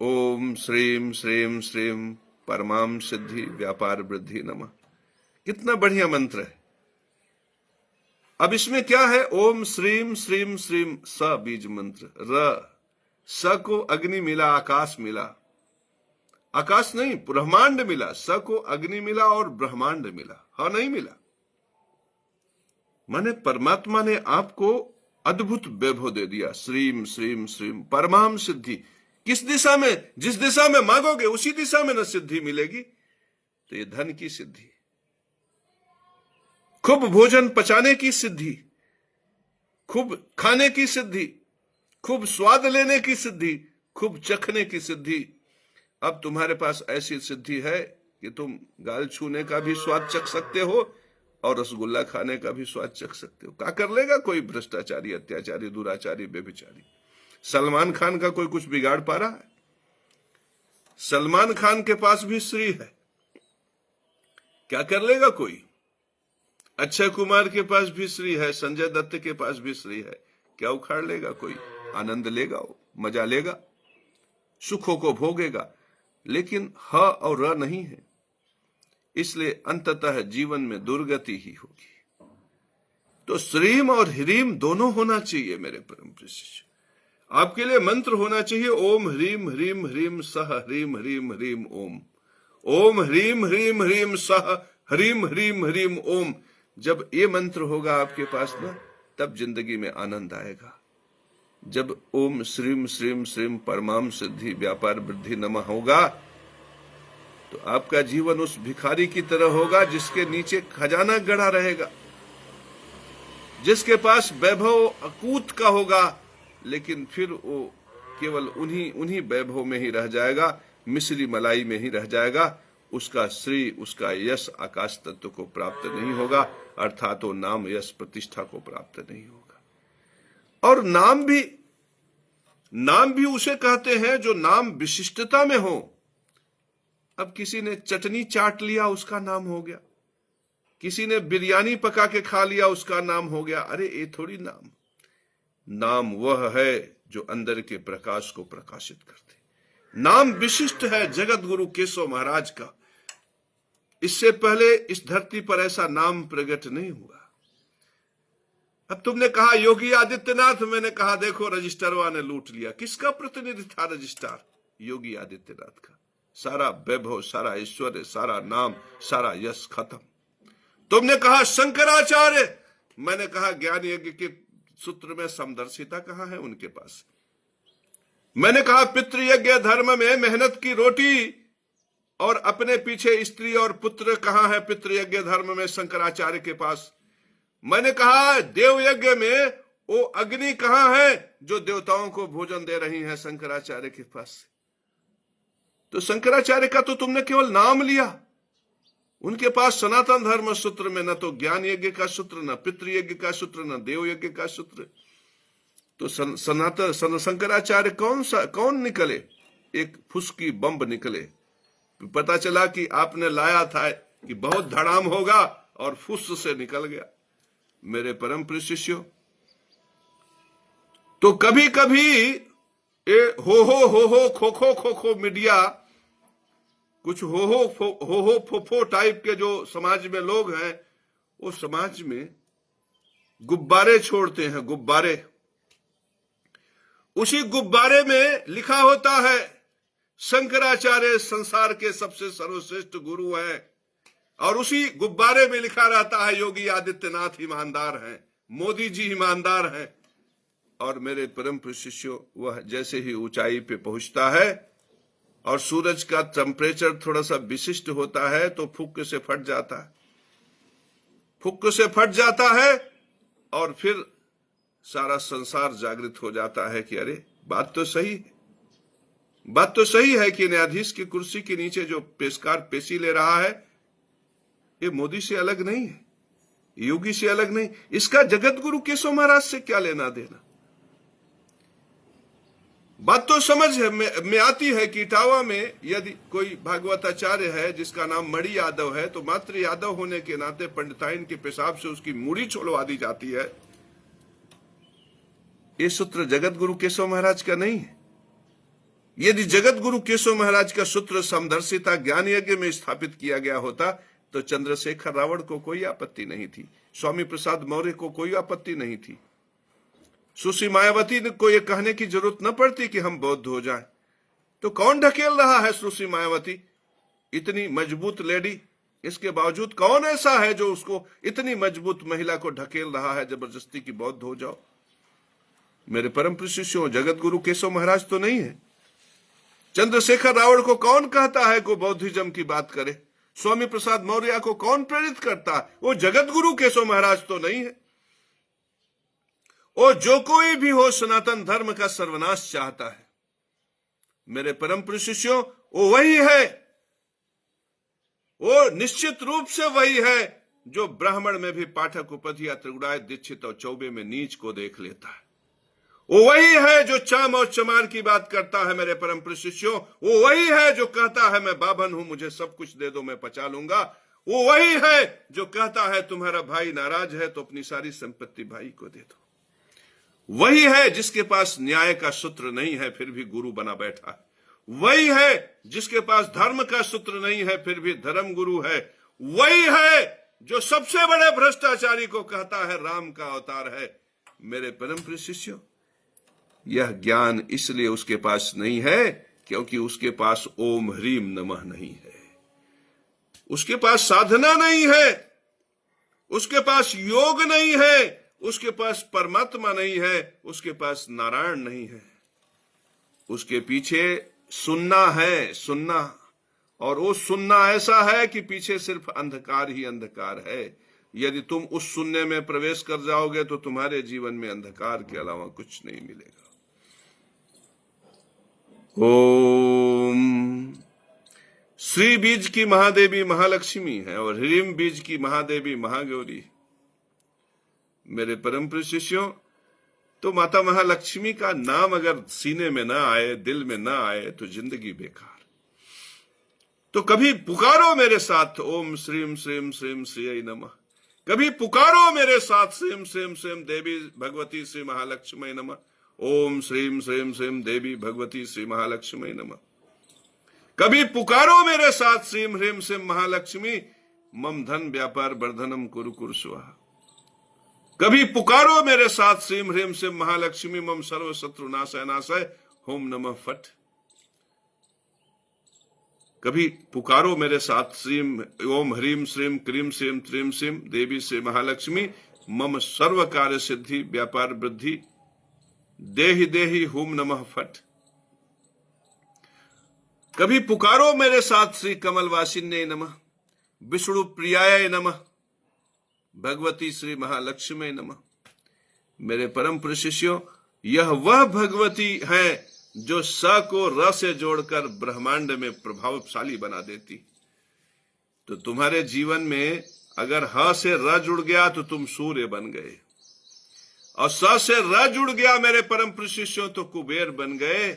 ओम श्रीम श्रीम श्रीम परमाम सिद्धि व्यापार वृद्धि नमः। कितना बढ़िया मंत्र है। अब इसमें क्या है? ओम श्रीम श्रीम श्रीम स बीज मंत्र, र स को अग्नि मिला, आकाश मिला, आकाश नहीं ब्रह्मांड मिला, स को अग्नि मिला और ब्रह्मांड मिला, हाँ नहीं मिला। माने परमात्मा ने आपको अद्भुत वैभव दे दिया। श्रीम श्रीम श्रीम परमाम सिद्धि, किस दिशा में? जिस दिशा में मांगोगे उसी दिशा में न सिद्धि मिलेगी। तो ये धन की सिद्धि, खूब भोजन पचाने की सिद्धि, खूब खाने की सिद्धि, खूब स्वाद लेने की सिद्धि, खूब चखने की सिद्धि। अब तुम्हारे पास ऐसी सिद्धि है कि तुम गाल छूने का भी स्वाद चख सकते हो और रसगुल्ला खाने का भी स्वाद चख सकते हो। क्या कर लेगा कोई भ्रष्टाचारी, अत्याचारी, दुराचारी, बेविचारी? सलमान खान का कोई कुछ बिगाड़ पा रहा है? सलमान खान के पास भी स्त्री है, क्या कर लेगा कोई? अक्षय कुमार के पास भी स्त्री है, संजय दत्त के पास भी स्त्री है, क्या उखाड़ लेगा कोई? आनंद लेगा, वो मजा लेगा, सुखों को भोगेगा, लेकिन ह और र नहीं है। इसलिए अंततः जीवन में दुर्गति ही होगी। तो श्रीम और ह्रीम दोनों होना चाहिए मेरे परम प्रिय शिष्य। आपके लिए मंत्र होना चाहिए ओम ह्रीम ह्रीम ह्रीम सह ह्रीम ह्रीम ह्रीम ओम। ओम ह्रीम ह्रीम ह्रीम सह ह्रीम ह्रीम ह्रीम ओम। जब ये मंत्र होगा आपके पास ना, तब जिंदगी में आनंद आएगा। जब ओम श्रीम श्रीम श्रीम परमाम सिद्धि व्यापार वृद्धि नमः होगा तो आपका जीवन उस भिखारी की तरह होगा जिसके नीचे खजाना गड़ा रहेगा, जिसके पास वैभव अकूत का होगा, लेकिन फिर वो केवल उन्हीं वैभव में ही रह जाएगा, मिश्री मलाई में ही रह जाएगा। उसका श्री, उसका यश आकाश तत्व को प्राप्त नहीं होगा, अर्थात वो नाम यश प्रतिष्ठा को प्राप्त नहीं होगा। और नाम भी उसे कहते हैं जो नाम विशिष्टता में हो। अब किसी ने चटनी चाट लिया, उसका नाम हो गया। किसी ने बिरयानी पका के खा लिया, उसका नाम हो गया। अरे ये थोड़ी नाम वह है जो अंदर के प्रकाश को प्रकाशित करते। नाम विशिष्ट है जगत गुरु केशव महाराज का। इससे पहले इस धरती पर ऐसा नाम प्रकट नहीं हुआ। अब तुमने कहा योगी आदित्यनाथ, मैंने कहा देखो रजिस्टरवा ने लूट लिया। किसका प्रतिनिधि था रजिस्टर? योगी आदित्यनाथ का। सारा वैभव, सारा ऐश्वर्य, सारा नाम, सारा यश खत्म। तुमने कहा शंकराचार्य, मैंने कहा ज्ञान यज्ञ के सूत्र में समदर्शिता कहां है उनके पास? मैंने कहा पितृयज्ञ धर्म में मेहनत की रोटी और अपने पीछे स्त्री और पुत्र कहां है पितृयज्ञ धर्म में शंकराचार्य के पास। मैंने कहा देव यज्ञ में वो अग्नि कहां है जो देवताओं को भोजन दे रही है शंकराचार्य के पास। तो शंकराचार्य का तो तुमने केवल नाम लिया, उनके पास सनातन धर्म सूत्र में न तो ज्ञान यज्ञ का सूत्र, न पितृयज्ञ का सूत्र, न देव यज्ञ का सूत्र। तो सनातन शंकराचार्य कौन निकले? एक फुसकी बम्ब निकले। पता चला कि आपने लाया था कि बहुत धड़ाम होगा और फुस से निकल गया। मेरे परम प्रिय शिष्यों, तो कभी कभी हो खो खो मीडिया, कुछ हो फो टाइप के जो समाज में लोग हैं, वो समाज में गुब्बारे छोड़ते हैं, गुब्बारे। उसी गुब्बारे में लिखा होता है शंकराचार्य संसार के सबसे सर्वश्रेष्ठ गुरु हैं, और उसी गुब्बारे में लिखा रहता है योगी आदित्यनाथ ईमानदार हैं, मोदी जी ईमानदार हैं। और मेरे परम शिष्यों, वह जैसे ही ऊंचाई पे पहुंचता है और सूरज का टेम्परेचर थोड़ा सा विशिष्ट होता है तो फुक्के से फट जाता है, फुक्के से फट जाता है, और फिर सारा संसार जागृत हो जाता है कि अरे बात तो सही है, बात तो सही है कि न्यायाधीश की कुर्सी के नीचे जो पेशकार पेशी ले रहा है ये मोदी से अलग नहीं है, योगी से अलग नहीं, इसका जगत गुरु केशव महाराज से क्या लेना देना। बात तो समझ में आती है कि इटावा में यदि कोई भागवताचार्य है जिसका नाम मणि यादव है, तो मात्र यादव होने के नाते पंडिताइन के पेशाब से उसकी मूड़ी छोड़वा दी जाती है। ये सूत्र जगत गुरु केशव महाराज का नहीं है। यदि जगत गुरु केशव महाराज का सूत्र समदर्शिता ज्ञान यज्ञ में स्थापित किया गया होता तो चंद्रशेखर रावण को कोई आपत्ति नहीं थी, स्वामी प्रसाद मौर्य को कोई आपत्ति नहीं थी, सुश्री मायावती को यह कहने की जरूरत न पड़ती कि हम बौद्ध हो जाएं। तो कौन ढकेल रहा है सुश्री मायावती, इतनी मजबूत लेडी, इसके बावजूद कौन ऐसा है जो उसको, इतनी मजबूत महिला को ढकेल रहा है जबरदस्ती की बौद्ध हो जाओ। मेरे परम शिष्यों, जगत गुरु केशव महाराज तो नहीं है। चंद्रशेखर रावण को कौन कहता है को बौद्धिज्म की बात करे? स्वामी प्रसाद मौर्य को कौन प्रेरित करता है? वो जगत गुरु केशव महाराज तो नहीं है। वो जो कोई भी हो सनातन धर्म का सर्वनाश चाहता है। मेरे परम शिष्यों, वो वही है, वो निश्चित रूप से वही है जो ब्राह्मण में भी पाठक उपाध्याय त्रिगुणाय दीक्षित और चौबे में नीच को देख लेता है। वो वही है जो चाम और चमार की बात करता है। मेरे परम शिष्यों, वो वही है जो कहता है मैं बाभन हूं, मुझे सब कुछ दे दो, मैं पचा लूंगा। वो वही है जो कहता है तुम्हारा भाई नाराज है तो अपनी सारी संपत्ति भाई को दे दो। वही है जिसके पास न्याय का सूत्र नहीं है फिर भी गुरु बना बैठा है। वही है जिसके पास धर्म का सूत्र नहीं है फिर भी धर्म गुरु है। वही है जो सबसे बड़े भ्रष्टाचारी को कहता है राम का अवतार है। मेरे परम शिष्यों, यह ज्ञान इसलिए उसके पास नहीं है क्योंकि उसके पास ओम ह्रीम नमः नहीं है, उसके पास साधना नहीं है, उसके पास योग नहीं है, उसके पास परमात्मा नहीं है, उसके पास नारायण नहीं है। उसके पीछे सुनना है, सुनना, और वो सुनना ऐसा है कि पीछे सिर्फ अंधकार ही अंधकार है। यदि तुम उस सुनने में प्रवेश कर जाओगे तो तुम्हारे जीवन में अंधकार के अलावा कुछ नहीं मिलेगा। ओम। श्री बीज की महादेवी महालक्ष्मी है और ह्रीम बीज की महादेवी महागौरी। मेरे परम शिष्यों, तो माता महालक्ष्मी का नाम अगर सीने में ना आए, दिल में ना आए तो जिंदगी बेकार। तो कभी पुकारो मेरे साथ ओम श्रीम श्रीम श्रीम श्री नमः। कभी पुकारो मेरे साथ श्रीम श्रीम श्रीम देवी भगवती श्री महालक्ष्मी नमः। ओम श्रीम श्रीम श्रीम देवी भगवती श्री महालक्ष्मी नमः। कभी पुकारो मेरे साथ श्रीम ह्रीम श्रीम महालक्ष्मी मम धन व्यापार वर्धनम कुरु कुरु स्वाहा। कभी पुकारो मेरे साथ श्रीम ह्रीम श्रीम महालक्ष्मी मम सर्व शत्रु नाशय नाशय होम नमः फट। कभी पुकारो मेरे साथ श्रीम ओम ह्रीम श्रीम क्रीम श्रीम त्रीम श्रीम देवी श्री महालक्ष्मी मम सर्व कार्य सिद्धि व्यापार वृद्धि देहि देहि हुम नमः फट। कभी पुकारो मेरे साथ श्री कमलवासिन्ये नमः, विष्णु प्रियाय नमः, भगवती श्री महालक्ष्मी नमः। मेरे परम प्रिय शिष्यों, यह वह भगवती है जो स को र से जोड़कर ब्रह्मांड में प्रभावशाली बना देती। तो तुम्हारे जीवन में अगर ह से र जुड़ गया तो तुम सूर्य बन गए, और स से र जुड़ गया मेरे परम प्रिय शिष्यों तो कुबेर बन गए।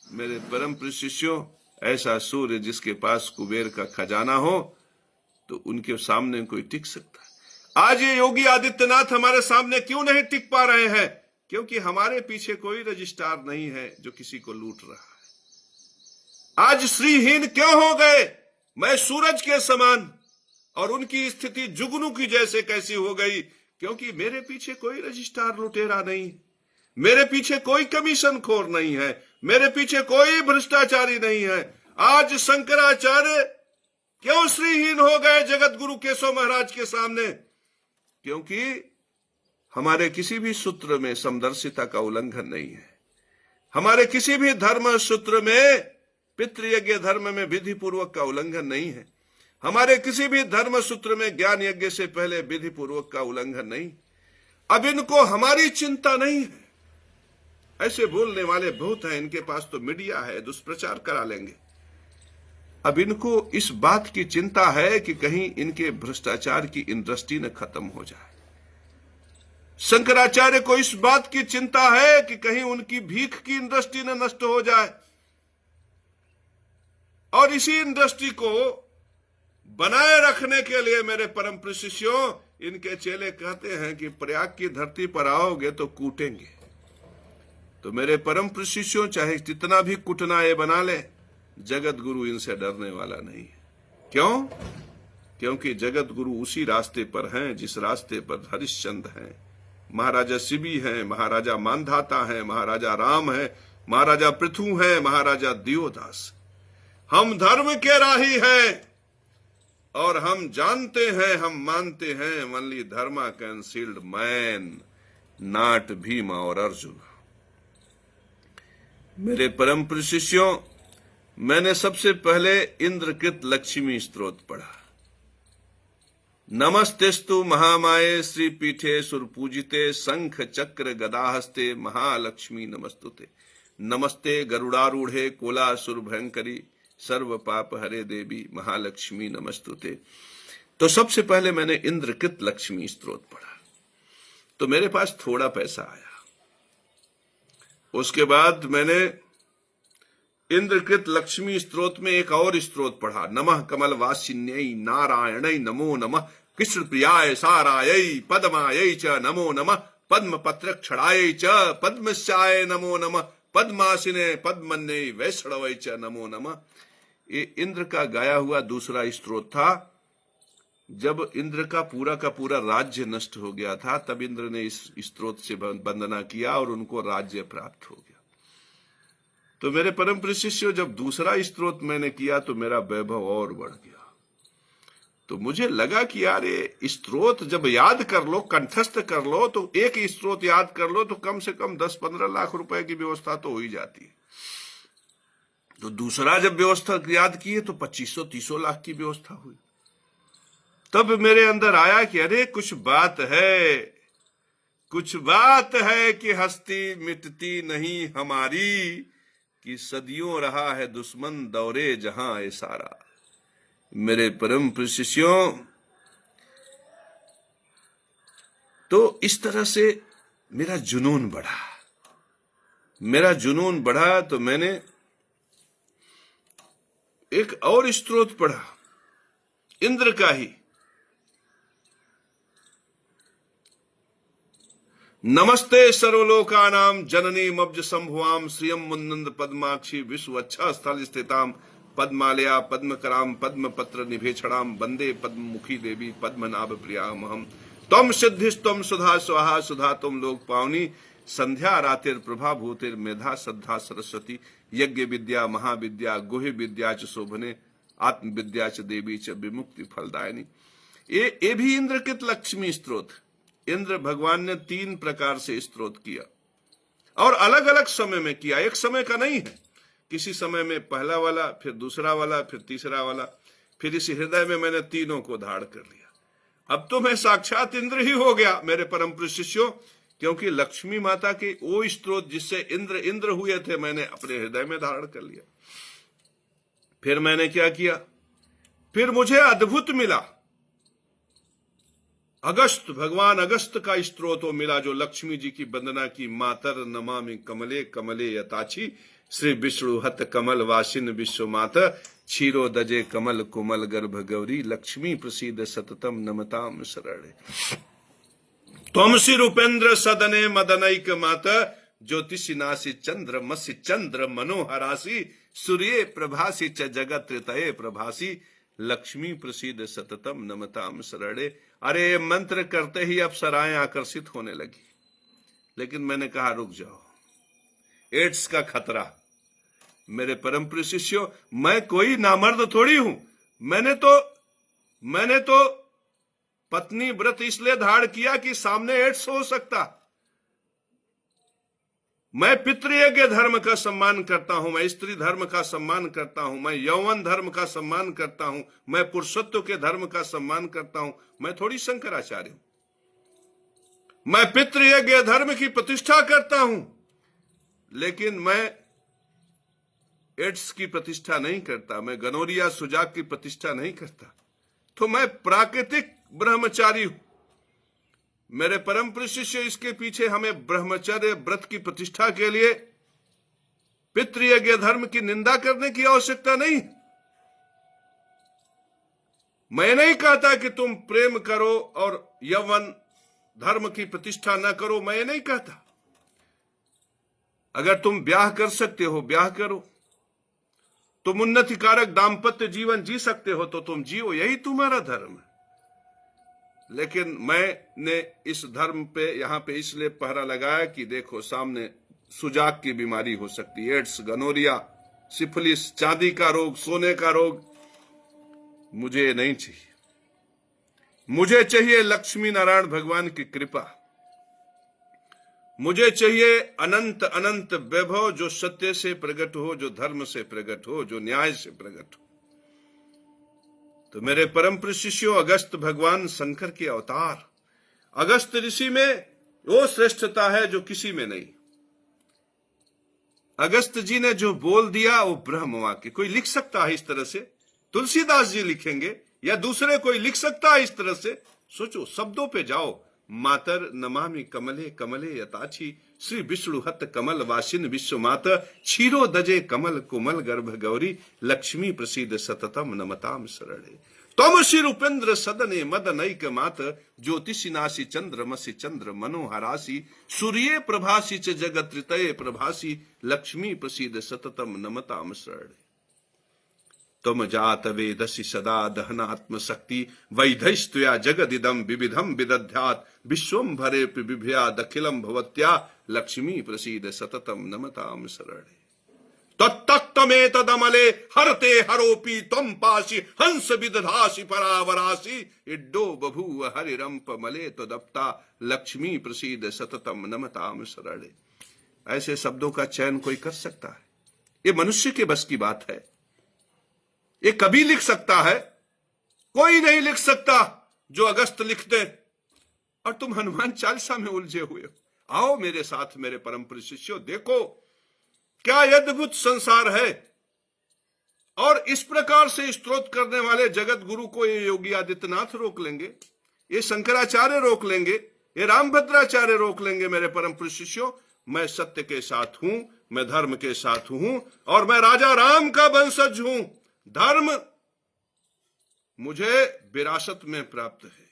मेरे परम प्रिय शिष्यों, ऐसा सूर्य जिसके पास कुबेर का खजाना हो तो उनके सामने कोई टिक सकता है। आज ये योगी आदित्यनाथ हमारे सामने क्यों नहीं टिक पा रहे हैं? क्योंकि हमारे पीछे कोई रजिस्ट्रार नहीं है जो किसी को लूट रहा है। आज श्रीहीन क्यों हो गए? मैं सूरज के समान, और उनकी स्थिति जुगनू की जैसे कैसी हो गई? क्योंकि मेरे पीछे कोई रजिस्ट्रार लुटेरा नहीं, मेरे पीछे कोई कमीशन खोर नहीं है, मेरे पीछे कोई भ्रष्टाचारी नहीं है। आज शंकराचार्य क्यों श्रीहीन हो गए जगत गुरु केशव महाराज के सामने? क्योंकि हमारे किसी भी सूत्र में समदर्शिता का उल्लंघन नहीं है। हमारे किसी भी धर्म सूत्र में, पितृयज्ञ धर्म में विधि पूर्वक का उल्लंघन नहीं है। हमारे किसी भी धर्म सूत्र में ज्ञान यज्ञ से पहले विधि पूर्वक का उल्लंघन नहीं। अब इनको हमारी चिंता नहीं है। ऐसे बोलने वाले बहुत हैं, इनके पास तो मीडिया है, दुष्प्रचार करा लेंगे। अब इनको इस बात की चिंता है कि कहीं इनके भ्रष्टाचार की इंडस्ट्री न खत्म हो जाए। शंकराचार्य को इस बात की चिंता है कि कहीं उनकी भीख की इंडस्ट्री न नष्ट हो जाए। और इसी इंडस्ट्री को बनाए रखने के लिए मेरे परम प्रिय शिष्यों, इनके चेले कहते हैं कि प्रयाग की धरती पर आओगे तो कूटेंगे। तो मेरे परम प्रिय शिष्यों, चाहे जितना भी कुटना ये बना ले, जगत गुरु इनसे डरने वाला नहीं है। क्यों? क्योंकि जगत गुरु उसी रास्ते पर हैं जिस रास्ते पर हरिश्चंद्र हैं, महाराजा शिवी हैं, महाराजा मानधाता हैं, महाराजा राम हैं, महाराजा पृथु हैं, महाराजा दियोदास। हम धर्म के राही हैं और हम जानते हैं, हम मानते हैं, only Dharma can shield man, not Bhima और अर्जुन। मेरे परम प्रिय शिष्यों, मैंने सबसे पहले इंद्रकृत लक्ष्मी स्तोत्र पढ़ा। नमस्तेस्तु महामाये श्री पीठे सुरपूजिते, शंख चक्र गदाहस्ते महालक्ष्मी नमस्तुते। नमस्ते गरुड़ारूढ़े कोलासुर भयंकरी, सर्व पाप हरे देवी महालक्ष्मी नमस्तुते। तो सबसे पहले मैंने इंद्रकृत लक्ष्मी स्तोत्र पढ़ा, तो मेरे पास थोड़ा पैसा आया। उसके बाद मैंने इंद्रकृत लक्ष्मी स्तोत्र में एक और स्तोत्र पढ़ा, नमः कमलवासिन्यै नारायणै नमो नमः, कृष्ण प्रियाय सारायै पद्मायै च नमो नमः, पद्म पत्र क्षणायै च पद्मस्याय नमो नमः, पद्मासिने पद्मन्यै वैष्णवै च नमो नमः। ये इंद्र का गाया हुआ दूसरा स्तोत्र था। जब इंद्र का पूरा राज्य नष्ट हो गया था, तब इंद्र ने इस स्तोत्र से वंदना किया और उनको राज्य प्राप्त हो गया। तो मेरे परम प्रिय शिष्यों, जब दूसरा स्तोत्र मैंने किया तो मेरा वैभव और बढ़ गया। तो मुझे लगा कि यार ये स्तोत्र जब याद कर लो, कंठस्थ कर लो, तो एक ही स्तोत्र याद कर लो तो कम से कम 10-15 लाख रुपए की व्यवस्था तो हो ही जाती है। तो दूसरा जब व्यवस्था याद की है तो 2500-30 लाख की व्यवस्था हुई। तब मेरे अंदर आया कि अरे कुछ बात है, कुछ बात है कि हस्ती मिटती नहीं हमारी, कि सदियों रहा है दुश्मन दौरे जहां ए सारा। मेरे परम प्रिय शिष्यों, तो इस तरह से मेरा जुनून बढ़ा। तो मैंने एक और स्तोत्र पढ़ा इंद्र का ही, नमस्ते सर्वलोकानां जननी मब्ज संभुवाम, श्रियम मुन्नंद पद्माक्षी विश्वच्छा स्थल स्थिताम, पद्मालया पद्मकराम पद्म पत्र निभेक्षणाम, वंदे पद्ममुखी देवी पद्मनाभ प्रियाम हम। तम सिद्धिस्तम सुधा स्वाहा, सुधा तुम लोक पावनी, संध्या रातिर प्रभा भूतिर मेधा श्रद्धा सरस्वती, यज्ञ विद्या महाविद्या गुह्य विद्या च शोभने, आत्म विद्या च देवी च विमुक्ति फलदायिनी। ये भी इंद्रकृत लक्ष्मी स्तोत्र। इंद्र भगवान ने 3 प्रकार से स्तोत्र किया और अलग अलग समय में किया, एक समय का नहीं है। किसी समय में पहला वाला, फिर दूसरा वाला, फिर तीसरा वाला, फिर इस हृदय में मैंने तीनों को धारण कर लिया। अब तो मैं साक्षात इंद्र ही हो गया मेरे परम प्रिय शिष्यों, क्योंकि लक्ष्मी माता के वो स्त्रोत जिससे इंद्र हुए थे मैंने अपने हृदय में धारण कर लिया। फिर मैंने क्या किया, फिर मुझे अद्भुत मिला, अगस्त, भगवान अगस्त का स्त्रोत मिला जो लक्ष्मी जी की वंदना की। मातर नमामि कमले कमले यताची, श्री विष्णु हत कमल वासिन विश्व माता, क्षीरो दजे कमल कोमल गर्भ गौरी, लक्ष्मी प्रसीद सततम नमताम शरणे। त्वमसि रूपेंद्र सदने मदनैक माता, ज्योतिषि नासी चंद्र मसी चंद्र मनोहरासी, सूर्ये प्रभासी च जगत त्रितये प्रभासी, लक्ष्मी प्रसीद सततम नमताम शरणे। अरे मंत्र करते ही अप्सराएं आकर्षित होने लगी, लेकिन मैंने कहा रुक जाओ, एड्स का खतरा। मेरे परम प्रिय शिष्यों, मैं कोई नामर्द थोड़ी हूं। मैंने तो पत्नी व्रत इसलिए धारण किया कि सामने एड्स हो सकता। मैं पितृयज्ञ धर्म का सम्मान करता हूं, मैं स्त्री धर्म का सम्मान करता हूं, मैं यौवन धर्म का सम्मान करता हूं, मैं पुरुषत्व के धर्म का सम्मान करता हूं। मैं थोड़ी शंकराचार्य हूं। मैं पितृयज्ञ धर्म की प्रतिष्ठा करता हूं, लेकिन मैं एड्स की प्रतिष्ठा नहीं करता, मैं गनोरिया सुजाक की प्रतिष्ठा नहीं करता। तो मैं प्राकृतिक ब्रह्मचारी हूं। मेरे परम प्रिय शिष्य, इसके पीछे हमें ब्रह्मचर्य व्रत की प्रतिष्ठा के लिए पितृयज्ञ धर्म की निंदा करने की आवश्यकता नहीं। मैं नहीं कहता कि तुम प्रेम करो और यौवन धर्म की प्रतिष्ठा न करो, मैं नहीं कहता। अगर तुम ब्याह कर सकते हो ब्याह करो, तुम उन्नतिकारक दाम्पत्य जीवन जी सकते हो तो तुम जियो, यही तुम्हारा धर्म है। लेकिन मैंने इस धर्म पे यहां पे इसलिए पहरा लगाया कि देखो सामने सुजाक की बीमारी हो सकती है, एड्स, गनोरिया, सिफिलिस, चांदी का रोग, सोने का रोग। मुझे नहीं चाहिए। मुझे चाहिए लक्ष्मी नारायण भगवान की कृपा। मुझे चाहिए अनंत अनंत वैभव जो सत्य से प्रकट हो, जो धर्म से प्रकट हो, जो न्याय से प्रकट हो। तो मेरे परम प्रिय शिष्यों, अगस्त भगवान शंकर के अवतार, अगस्त ऋषि में वो श्रेष्ठता है जो किसी में नहीं। अगस्त जी ने जो बोल दिया वो ब्रह्म वाक्य। कोई लिख सकता है इस तरह से? तुलसीदास जी लिखेंगे या दूसरे कोई लिख सकता है इस तरह से? सोचो, शब्दों पे जाओ। मातर नमामि कमले कमले यताची, श्री विष्णु हत कमल वासिन विश्व माता, क्षीरो दजे कमल कोमल गर्भ गौरी, लक्ष्मी प्रसीद सततम नमताम शरणे। त्वमसि रूपेंद्र सदने मदनैक माता, ज्योतिषि नासी चंद्रमसि चंद्र मनोहरासी, सूर्ये प्रभासी च जगत त्रितये प्रभासी, लक्ष्मी प्रसीद सततम नमताम शरणे। तुम जात वेदसि सदा दहनात्म शक्ति, वैधैस्तुया जगदिदम विविधम विदध्यात्, विश्वम भरे बिभ्या दखिलम भवत्या, लक्ष्मी प्रसीद सततम नमताम शरणे। तत्तमेतदमले हरते हरोपि त्वं पासि, हंस विदधासि परावरासि, इड्डो बभूव हरिरंप मले तदप्ता, लक्ष्मी प्रसीद सततम नमताम शरणे। ऐसे शब्दों का चयन कोई कर सकता है? ये मनुष्य के बस की बात है। ये कभी लिख सकता है, कोई नहीं लिख सकता जो अगस्त लिख दे। और तुम हनुमान चालीसा में उलझे हुए हो। आओ मेरे साथ मेरे परम प्रिय शिष्यों, देखो क्या अद्भुत संसार है। और इस प्रकार से स्तोत्र करने वाले जगत गुरु को ये योगी आदित्यनाथ रोक लेंगे, ये शंकराचार्य रोक लेंगे, ये रामभद्राचार्य रोक लेंगे। मेरे परम प्रिय शिष्यों, मैं सत्य के साथ हूं, मैं धर्म के साथ हूं और मैं राजा राम का वंशज हूं। धर्म मुझे विरासत में प्राप्त है।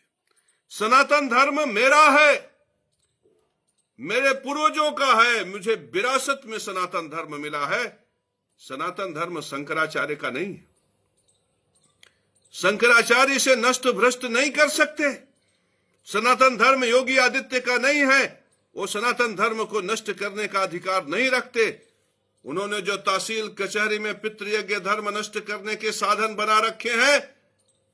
सनातन धर्म मेरा है, मेरे पूर्वजों का है। मुझे विरासत में सनातन धर्म मिला है। सनातन धर्म शंकराचार्य का नहीं है। शंकराचार्य से नष्ट भ्रष्ट नहीं कर सकते। सनातन धर्म योगी आदित्य का नहीं है। वो सनातन धर्म को नष्ट करने का अधिकार नहीं रखते। उन्होंने जो तहसील कचहरी में पितृयज्ञ धर्म नष्ट करने के साधन बना रखे हैं,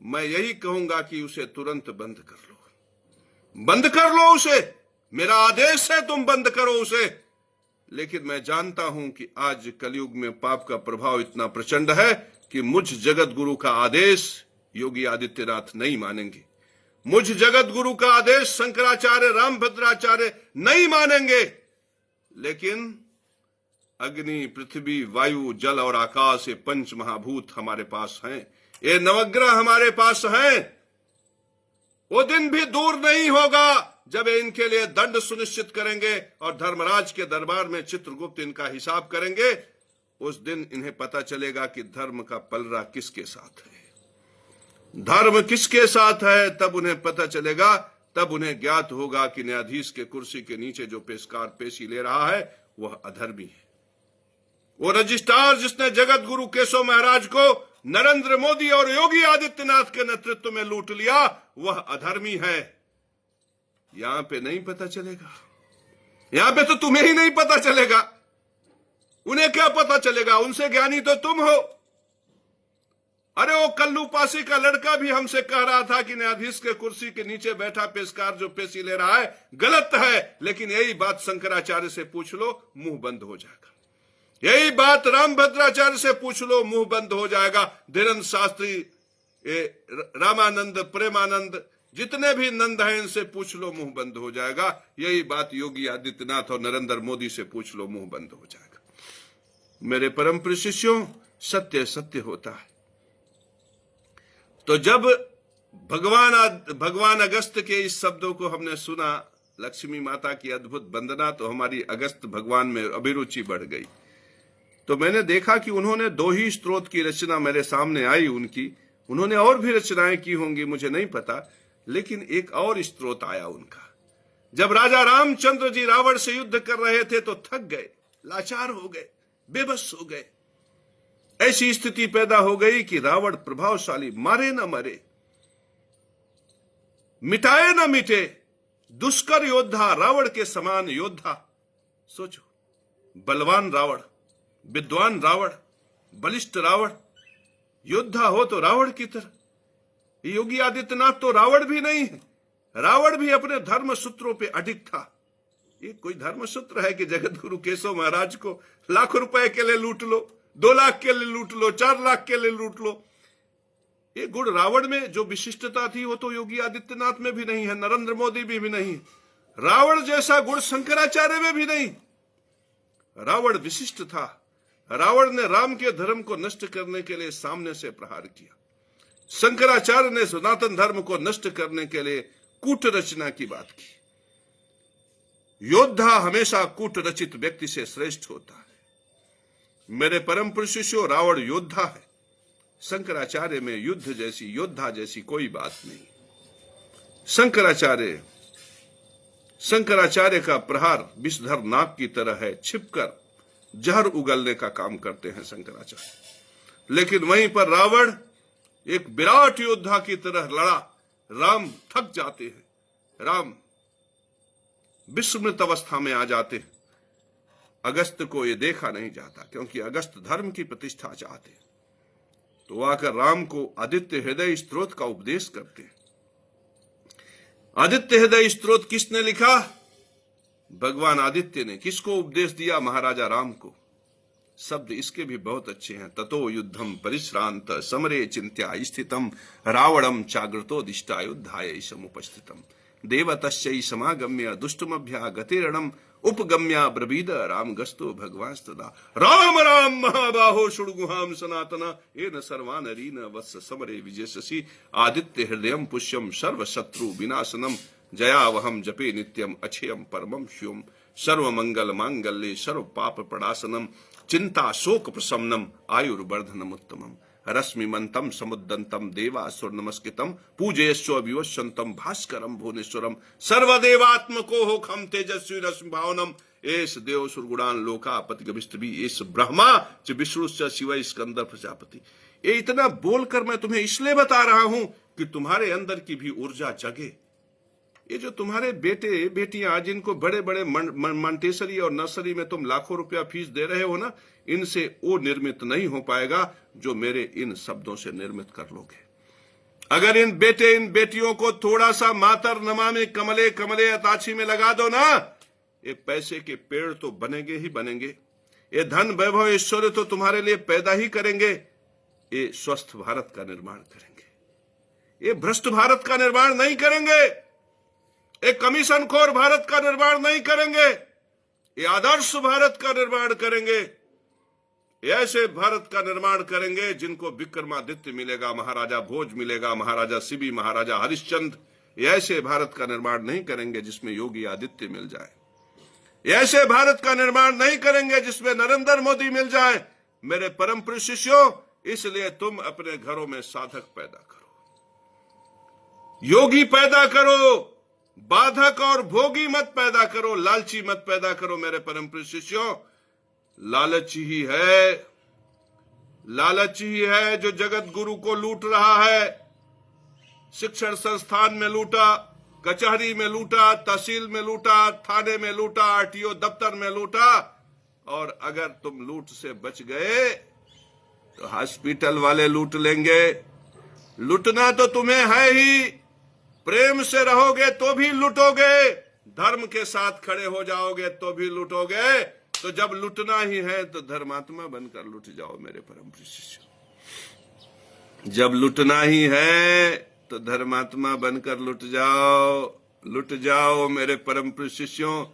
मैं यही कहूंगा कि उसे तुरंत बंद कर लो। बंद कर लो उसे। मेरा आदेश है तुम बंद करो उसे। लेकिन मैं जानता हूं कि आज कलयुग में पाप का प्रभाव इतना प्रचंड है कि मुझ जगत गुरु का आदेश योगी आदित्यनाथ नहीं मानेंगे, मुझ जगत गुरु का आदेश शंकराचार्य रामभद्राचार्य नहीं मानेंगे। लेकिन अग्नि, पृथ्वी, वायु, जल और आकाश, ये पंच महाभूत हमारे पास हैं, ये नवग्रह हमारे पास हैं। वो दिन भी दूर नहीं होगा जब इनके लिए दंड सुनिश्चित करेंगे और धर्मराज के दरबार में चित्रगुप्त इनका हिसाब करेंगे। उस दिन इन्हें पता चलेगा कि धर्म का पलड़ा किसके साथ है, धर्म किसके साथ है। तब उन्हें पता चलेगा, तब उन्हें ज्ञात होगा कि न्यायाधीश के कुर्सी के नीचे जो पेशकार पेशी ले रहा है वह अधर्मी है। वो रजिस्ट्रार जिसने जगत गुरु केशव महाराज को नरेंद्र मोदी और योगी आदित्यनाथ के नेतृत्व में लूट लिया, वह अधर्मी है। यहां पे नहीं पता चलेगा, यहां पे तो तुम्हें ही नहीं पता चलेगा, उन्हें क्या पता चलेगा? उनसे ज्ञानी तो तुम हो। अरे वो कल्लू पासी का लड़का भी हमसे कह रहा था कि न्यायाधीश के कुर्सी के नीचे बैठा पेशकार जो पेशी ले रहा है गलत है, लेकिन यही बात शंकराचार्य से पूछ लो, मुंह बंद हो जाएगा। यही बात रामभद्राचार्य से पूछ लो, मुंह बंद हो जाएगा। धीरेन्द्र शास्त्री, रामानंद, प्रेमानंद, जितने भी नंद हैं इनसे पूछ लो, मुंह बंद हो जाएगा। यही बात योगी आदित्यनाथ और नरेंद्र मोदी से पूछ लो, मुंह बंद हो जाएगा। मेरे परम प्रिय शिष्यों, सत्य सत्य होता है। तो जब भगवान अगस्त के इस शब्दों को हमने सुना, लक्ष्मी माता की अद्भुत वंदना, तो हमारी अगस्त भगवान में अभिरुचि बढ़ गई। तो मैंने देखा कि उन्होंने 2 ही स्तोत्र की रचना मेरे सामने आई उनकी। उन्होंने और भी रचनाएं की होंगी, मुझे नहीं पता, लेकिन एक और स्तोत्र आया उनका। जब राजा रामचंद्र जी रावण से युद्ध कर रहे थे तो थक गए, लाचार हो गए, बेबस हो गए। ऐसी स्थिति पैदा हो गई कि रावण प्रभावशाली, मारे न मरे, मिटाए न मिटे, दुष्कर योद्धा, रावण के समान योद्धा। सोचो, बलवान रावण, विद्वान रावण, बलिष्ठ रावण, योद्धा हो तो रावण की तरह। योगी आदित्यनाथ तो रावण भी नहीं है, रावण भी अपने धर्म सूत्रों पे अडिग था। ये कोई धर्म सूत्र है कि जगत गुरु केशव महाराज को लाख रुपए के लिए लूट लो, 2 लाख के लिए लूट लो, 4 लाख के लिए लूट लो। ये गुण रावण में जो विशिष्टता थी वो तो योगी आदित्यनाथ में भी नहीं है, नरेंद्र मोदी में भी नहीं। रावण जैसा गुण शंकराचार्य में भी नहीं। रावण विशिष्ट था। रावण ने राम के धर्म को नष्ट करने के लिए सामने से प्रहार किया। शंकराचार्य ने सनातन धर्म को नष्ट करने के लिए कूट रचना की बात की। योद्धा हमेशा कूट रचित व्यक्ति से श्रेष्ठ होता है। मेरे परम शिष्यों, रावण योद्धा है। शंकराचार्य में युद्ध जैसी, योद्धा जैसी कोई बात नहीं। शंकराचार्य का प्रहार विषधर नाग की तरह है, छिपकर जहर उगलने का काम करते हैं शंकराचार्य। लेकिन वहीं पर रावण एक विराट योद्धा की तरह लड़ा। राम थक जाते हैं, राम विस्मृत अवस्था में आ जाते हैं। अगस्त को ये देखा नहीं जाता, क्योंकि अगस्त धर्म की प्रतिष्ठा चाहते हैं। तो आकर राम को आदित्य हृदय स्तोत्र का उपदेश करते हैं। आदित्य हृदय स्तोत्र किसने लिखा? भगवान आदित्य ने। किसको उपदेश दिया? महाराजा राम को। शब्द इसके भी बहुत अच्छे हैं। ततो युद्धम परिश्रांत समरे चिंत्या स्थितम रावणम चाग्रतो दिष्टा युद्धाय समुपस्थितम देवतश्चै समागम्य दुष्टमभ्या गतिरणम उपगम्या ब्रवीद राम गस्तो भगवान सदा राम राम महाबाहो शुड़गुहाम सनातना एन सर्वान रीन वत्स समरे विजयसि आदित्य हृदयम पुष्यम सर्वशत्रु विनाशनम जयावहम जपे नित्यम अक्षयम परमम शिवम सर्वमंगल मांगल्ये सर्व पाप प्रणाशनम चिंता शोक प्रशमनम आयुर्वर्धनम उत्तमम रश्मिमंतम समुद्दंतम देवासुर नमस्कृतम पूजयस्व विवस्वंतम भास्करम भुवनेश्वरम सर्वदेवात्मको हो खम तेजस्वी रश्मि भावनम एस देव सुरगुणान लोकापति गविष्टभि एस ब्रह्मा च विष्णु च शिव स्कंदर प्रजापति। ये इतना बोलकर मैं तुम्हें इसलिए बता रहा हूं कि तुम्हारे अंदर की भी ऊर्जा जगे। ये जो तुम्हारे बेटे बेटियां जिनको बड़े बड़े मॉन्टेसरी और नर्सरी में तुम लाखों रुपया फीस दे रहे हो ना, इनसे वो निर्मित नहीं हो पाएगा जो मेरे इन शब्दों से निर्मित कर लोगे। अगर इन बेटियों को थोड़ा सा मातर नमा में कमले कमले अताछी में लगा दो ना, ये पैसे के पेड़ तो बनेंगे ही बनेंगे, ये धन वैभव ऐश्वर्य तो तुम्हारे लिए पैदा ही करेंगे, ये स्वस्थ भारत का निर्माण करेंगे, ये भ्रष्ट भारत का निर्माण नहीं करेंगे, एक कमीशनखोर भारत का निर्माण नहीं करेंगे, ये आदर्श भारत का निर्माण करेंगे, ऐसे भारत का निर्माण करेंगे जिनको विक्रमादित्य मिलेगा, महाराजा भोज मिलेगा, महाराजा शिवी, महाराजा हरिश्चंद्र। ऐसे भारत का निर्माण नहीं करेंगे जिसमें योगी आदित्य मिल जाए, ऐसे भारत का निर्माण नहीं करेंगे जिसमें नरेंद्र मोदी मिल जाए। मेरे परम प्रिय शिष्यों, इसलिए तुम अपने घरों में साधक पैदा करो, योगी पैदा करो, बाधक और भोगी मत पैदा करो, लालची मत पैदा करो। मेरे परम प्रिय शिष्यों, लालच ही है जो जगत गुरु को लूट रहा है। शिक्षण संस्थान में लूटा, कचहरी में लूटा, तहसील में लूटा, थाने में लूटा, आरटीओ दफ्तर में लूटा, और अगर तुम लूट से बच गए तो हॉस्पिटल वाले लूट लेंगे। लूटना तो तुम्हें है ही, प्रेम से रहोगे तो भी लूटोगे, धर्म के साथ खड़े हो जाओगे तो भी लूटोगे। तो जब लूटना ही है तो धर्मात्मा बनकर लूट जाओ मेरे परम प्रिय शिष्यों। जब लूटना ही है तो धर्मात्मा बनकर लुट जाओ मेरे परम प्रिय शिष्यों।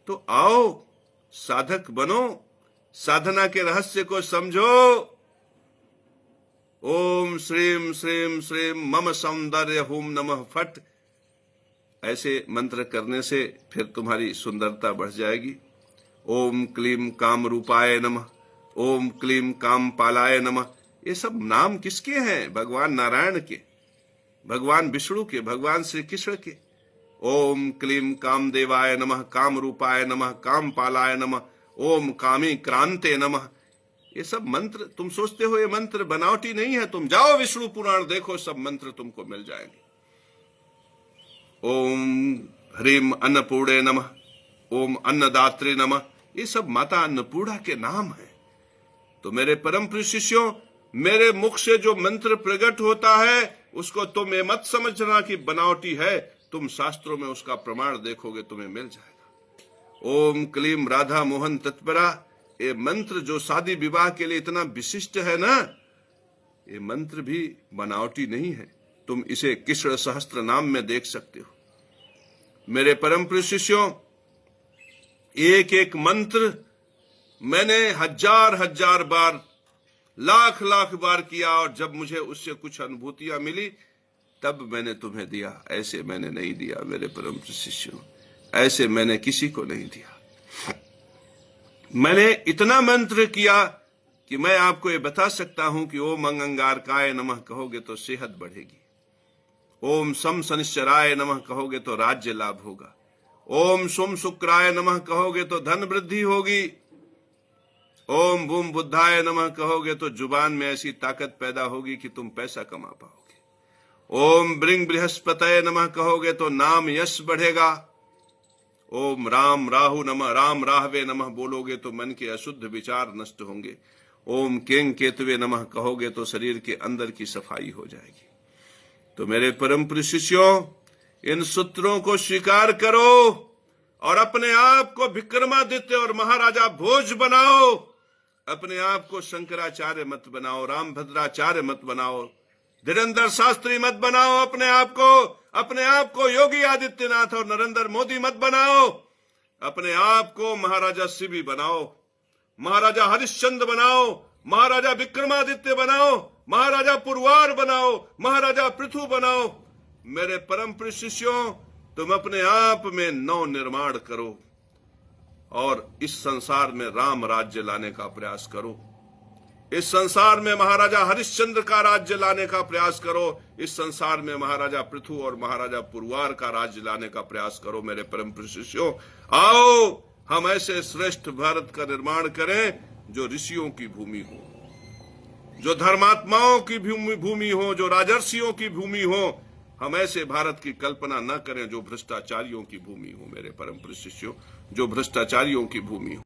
तो आओ, साधक बनो, साधना के रहस्य को समझो। ओम श्रीम श्रीम श्रीम मम सौंदर्य हुम नमः फट, ऐसे मंत्र करने से फिर तुम्हारी सुंदरता बढ़ जाएगी। ओम क्लीम काम रूपाय नमः, ओम क्लीम काम पालाय नमः। ये सब नाम किसके हैं? भगवान नारायण के, भगवान विष्णु के, भगवान श्री कृष्ण के। ओम क्लीम काम देवाय नमः, काम रूपाय नमः, काम पालाय नमः, ओम कामी क्रांते नमः। ये सब मंत्र तुम सोचते हो ये मंत्र बनावटी नहीं है, तुम जाओ विष्णु पुराण देखो, सब मंत्र तुमको मिल जाएंगे। ओम ह्रीम अन्नपूर्णे नमः, ओम अन्नदात्री नमः। ये सब माता अन्नपूर्णा के नाम है। तो मेरे परम प्रिय शिष्यों, मेरे मुख से जो मंत्र प्रकट होता है उसको तुम ये मत समझना कि बनावटी है, तुम शास्त्रों में उसका प्रमाण देखोगे, तुम्हें मिल जाएगा। ओम क्लीम राधा मोहन तत्परा, ये मंत्र जो शादी विवाह के लिए इतना विशिष्ट है ना, ये मंत्र भी बनावटी नहीं है, तुम इसे कृष्ण सहस्त्र नाम में देख सकते हो। मेरे परम प्रिय शिष्यों, एक एक मंत्र मैंने हजार बार, लाख बार किया, और जब मुझे उससे कुछ अनुभूतियां मिली तब मैंने तुम्हें दिया। ऐसे मैंने नहीं दिया मेरे परम शिष्यों, ऐसे मैंने किसी को नहीं दिया। मैंने इतना मंत्र किया कि मैं आपको ये बता सकता हूं कि ओम अंगारकाय नमः कहोगे तो सेहत बढ़ेगी, ओम सम शनिश्चराय नमः कहोगे तो राज्य लाभ होगा, ओम सोम शुक्राय नमः कहोगे तो धन वृद्धि होगी, ओम बूम बुद्धाय नमः कहोगे तो जुबान में ऐसी ताकत पैदा होगी कि तुम पैसा कमा पाओगे, ओम ब्रिंग बृहस्पतये नमः कहोगे तो नाम यश बढ़ेगा, ओम राम राहु नमः, राम राहवे नमः बोलोगे तो मन के अशुद्ध विचार नष्ट होंगे, ओम केंग केतवे नमः कहोगे तो शरीर के अंदर की सफाई हो जाएगी। तो मेरे परम प्रिय शिष्यों, इन सूत्रों को स्वीकार करो और अपने आप को विक्रमादित्य और महाराजा भोज बनाओ। अपने आप को शंकराचार्य मत बनाओ, रामभद्राचार्य मत बनाओ, धीरेन्द्र शास्त्री मत बनाओ। अपने आप को योगी आदित्यनाथ और नरेंद्र मोदी मत बनाओ। अपने आप को महाराजा शिवी बनाओ, महाराजा हरिश्चंद्र बनाओ, महाराजा विक्रमादित्य बनाओ, महाराजा पुरवार बनाओ, महाराजा पृथु बनाओ। मेरे परम प्रिय शिष्यों, तुम अपने आप में नव निर्माण करो और इस संसार में राम राज्य लाने का प्रयास करो। इस संसार में महाराजा हरिश्चंद्र का राज्य लाने का प्रयास करो। इस संसार में महाराजा पृथु और महाराजा पुरवार का राज्य लाने का प्रयास करो। मेरे परम प्रिय शिष्यों, आओ हम ऐसे श्रेष्ठ भारत का निर्माण करें जो ऋषियों की भूमि हो, जो धर्मात्माओं की भूमि हो, जो राजर्षियों की भूमि हो। हम ऐसे भारत की कल्पना न करें जो भ्रष्टाचारियों की भूमि हो। मेरे परम प्रिय शिष्यों, जो भ्रष्टाचारियों की भूमि हो।